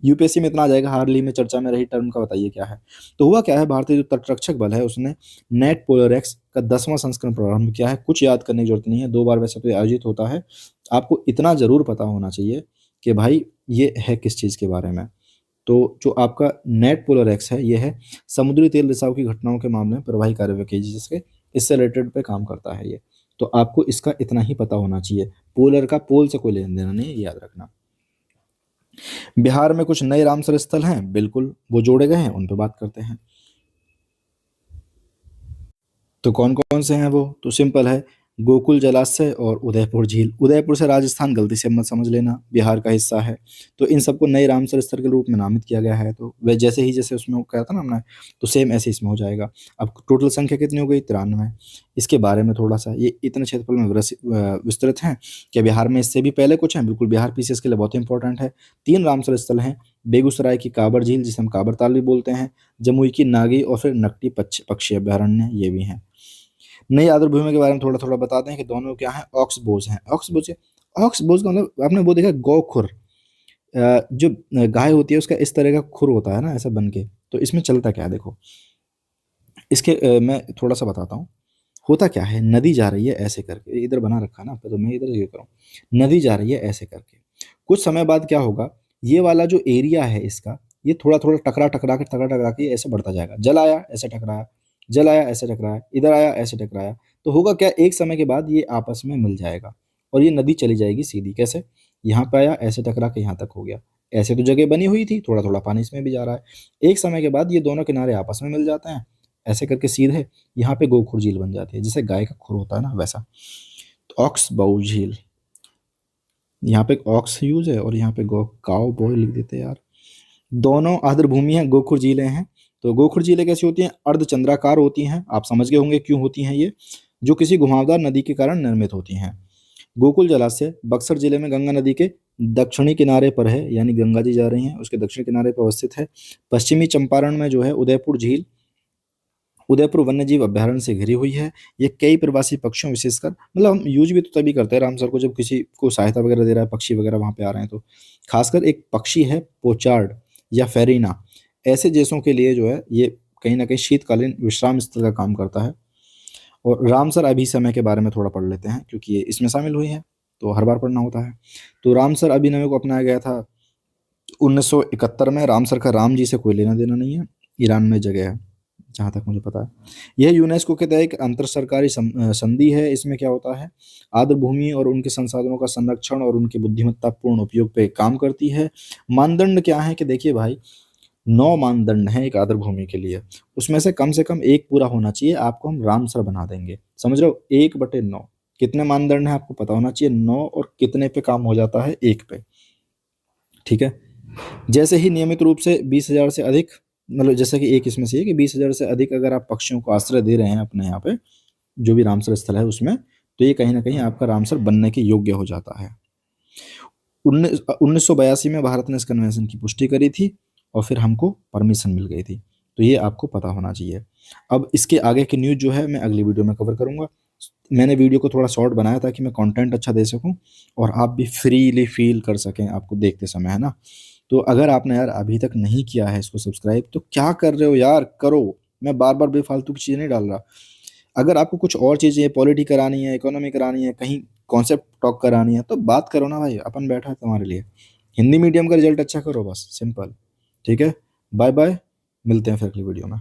यूपीएससी में इतना आ जाएगा, हाल ही में चर्चा में रही टर्म का बताइए क्या है। तो हुआ क्या है, भारतीय जो तटरक्षक बल है उसने नेट पोलर एक्स का 10वां संस्करण प्रारंभ किया है। कुछ याद करने की जरूरत नहीं है, 2 बार वैसे तो आयोजित होता है। आपको इतना जरूर पता होना चाहिए कि भाई ये है किस चीज के बारे में। तो जो आपका नेट पोलर एक्स है, ये है समुद्री तेल रिसाव की घटनाओं के मामले में प्रवाही कार्यवाही, जिसके इससे रिलेटेड पे काम करता है ये। तो आपको इसका इतना ही पता होना चाहिए। पोलर का पोल से कोई लेना देना नहीं है, ये याद रखना। बिहार में कुछ नए रामसर स्थल हैं, बिल्कुल वो जोड़े गए हैं, उन पर बात करते हैं। तो कौन कौन से हैं वो, तो सिंपल है, गोकुल जलाशय और उदयपुर झील। उदयपुर से राजस्थान गलती से मत समझ लेना, बिहार का हिस्सा है। तो इन सबको नए रामसर स्थल के रूप में नामित किया गया है। तो वे जैसे ही जैसे उसमें कहा था ना हमने, तो सेम ऐसे इसमें हो जाएगा। अब टोटल संख्या कितनी हो गई, 93। इसके बारे में थोड़ा सा, ये इतने क्षेत्रफल में विस्तृत हैं कि बिहार में इससे भी पहले कुछ हैं, बिल्कुल बिहार पीसीएस के लिए बहुत इंपॉर्टेंट है। 3 रामसर स्थल हैं, बेगूसराय की काबर झील जिसे हम काबर ताल भी बोलते हैं, जमुई की नागी, और फिर नकटी पक्षी अभ्यारण्य, ये भी हैं। नई आर्द्रभूमि के बारे में थोड़ा थोड़ा बताते हैं कि दोनों क्या है, ऑक्सबोज हैं। ऑक्सबोज का मतलब आपने वो देखा गौखुर, जो गाय होती है उसका इस तरह का खुर होता है ना, ऐसा बन के। तो इसमें चलता क्या है देखो, इसके मैं थोड़ा सा बताता हूँ। होता क्या है, नदी जा रही है ऐसे करके, इधर बना रखा ना, तो मैं इधर ये करूँ, नदी जा रही है ऐसे करके। कुछ समय बाद क्या होगा, ये वाला जो एरिया है इसका, ये थोड़ा थोड़ा टकरा के ऐसे बढ़ता जाएगा। जल आया ऐसे टकराया, जल आया ऐसे टकराया, इधर आया ऐसे टकराया। तो होगा क्या, एक समय के बाद ये आपस में मिल जाएगा और ये नदी चली जाएगी सीधी। कैसे, यहाँ पे आया ऐसे टकरा के यहाँ तक हो गया। ऐसे तो जगह बनी हुई थी, थोड़ा थोड़ा पानी इसमें भी जा रहा है। एक समय के बाद ये दोनों किनारे आपस में मिल जाते हैं, ऐसे करके सीधे यहाँ पे गोखुर झील बन जाती है, जैसे गाय का खुर होता है ना वैसा। तो ऑक्स बाउ झील, यहाँ पे ऑक्स यूज है और यहाँ पे गो काउ बॉय लिख देते हैं यार। दोनों आर्द्रभूमि हैं, गोखुर झीलें हैं। तो गोखुर झीलें कैसी होती हैं, अर्धचंद्राकार होती हैं। आप समझ गए होंगे क्यों होती हैं ये, जो किसी घुमावदार नदी के कारण निर्मित होती हैं। गोकुल जलाशय बक्सर जिले में गंगा नदी के दक्षिणी किनारे पर है, यानी गंगा जी जा रही हैं उसके दक्षिण किनारे पर अवस्थित है। पश्चिमी चंपारण में जो है उदयपुर झील, उदयपुर वन्यजीव अभ्यारण्य से घिरी हुई है। ये कई प्रवासी पक्षियों, विशेषकर मतलब हम यूज भी तो तभी करते हैं रामसर को, जब किसी को सहायता वगैरह दे रहा है, पक्षी वगैरह वहाँ पे आ रहे हैं। तो खासकर एक पक्षी है पोचार्ड या फेरिना, ऐसे देशों के लिए जो है ये कहीं ना कहीं शीतकालीन विश्राम स्थल का काम करता है। और रामसर अभिसमय के बारे में थोड़ा पढ़ लेते हैं, क्योंकि ये इसमें शामिल हुई है तो हर बार पढ़ना होता है। तो रामसर अभिनव को अपनाया गया था 1971 में। रामसर का राम जी से कोई लेना देना नहीं है, ईरान में जगह है जहाँ तक मुझे पता है। यह यूनेस्को के तहत एक अंतर सरकारी संधि है। इसमें क्या होता है, आर्द्रभूमि और उनके संसाधनों का संरक्षण और उनके बुद्धिमत्तापूर्ण उपयोग पे काम करती है। मानदंड क्या है कि देखिए भाई, 9 मानदंड हैं एक आर्द्रभूमि के लिए, उसमें से कम एक पूरा होना चाहिए, आपको हम रामसर बना देंगे। समझ रहे हो, 1/9 कितने मानदंड हैं आपको पता होना चाहिए, 9, और कितने पे काम हो जाता है, 1 पे। ठीक है। जैसे ही नियमित रूप से 20,000 से अधिक मतलब जैसा कि एक इसमें से है कि 20,000 से अधिक अगर आप पक्षियों को आश्रय दे रहे हैं अपने यहाँ पे, जो भी रामसर स्थल है उसमें, तो ये कहीं न कहीं आपका रामसर बनने के योग्य हो जाता है। 1982 में भारत ने इस कन्वेंशन की पुष्टि करी थी और फिर हमको परमिशन मिल गई थी। तो ये आपको पता होना चाहिए। अब इसके आगे की न्यूज़ जो है मैं अगली वीडियो में कवर करूँगा। मैंने वीडियो को थोड़ा शॉर्ट बनाया ताकि मैं कंटेंट अच्छा दे सकूँ और आप भी फ्रीली फ़ील कर सकें आपको देखते समय, है ना? तो अगर आपने यार अभी तक नहीं किया है इसको सब्सक्राइब, तो क्या कर रहे हो यार, करो। मैं बार-बार बेफ़ालतू की चीज़ें नहीं डाल रहा। अगर आपको कुछ और चीज़ें पॉलिटी करानी है, इकोनॉमी करानी है, कहीं कॉन्सेप्ट टॉक करानी है, तो बात करो ना भाई, अपन बैठा है तुम्हारे लिए। हिंदी मीडियम का रिज़ल्ट अच्छा करो बस, सिंपल। ठीक है? बाय-बाय, मिलते हैं फिर अगली वीडियो में।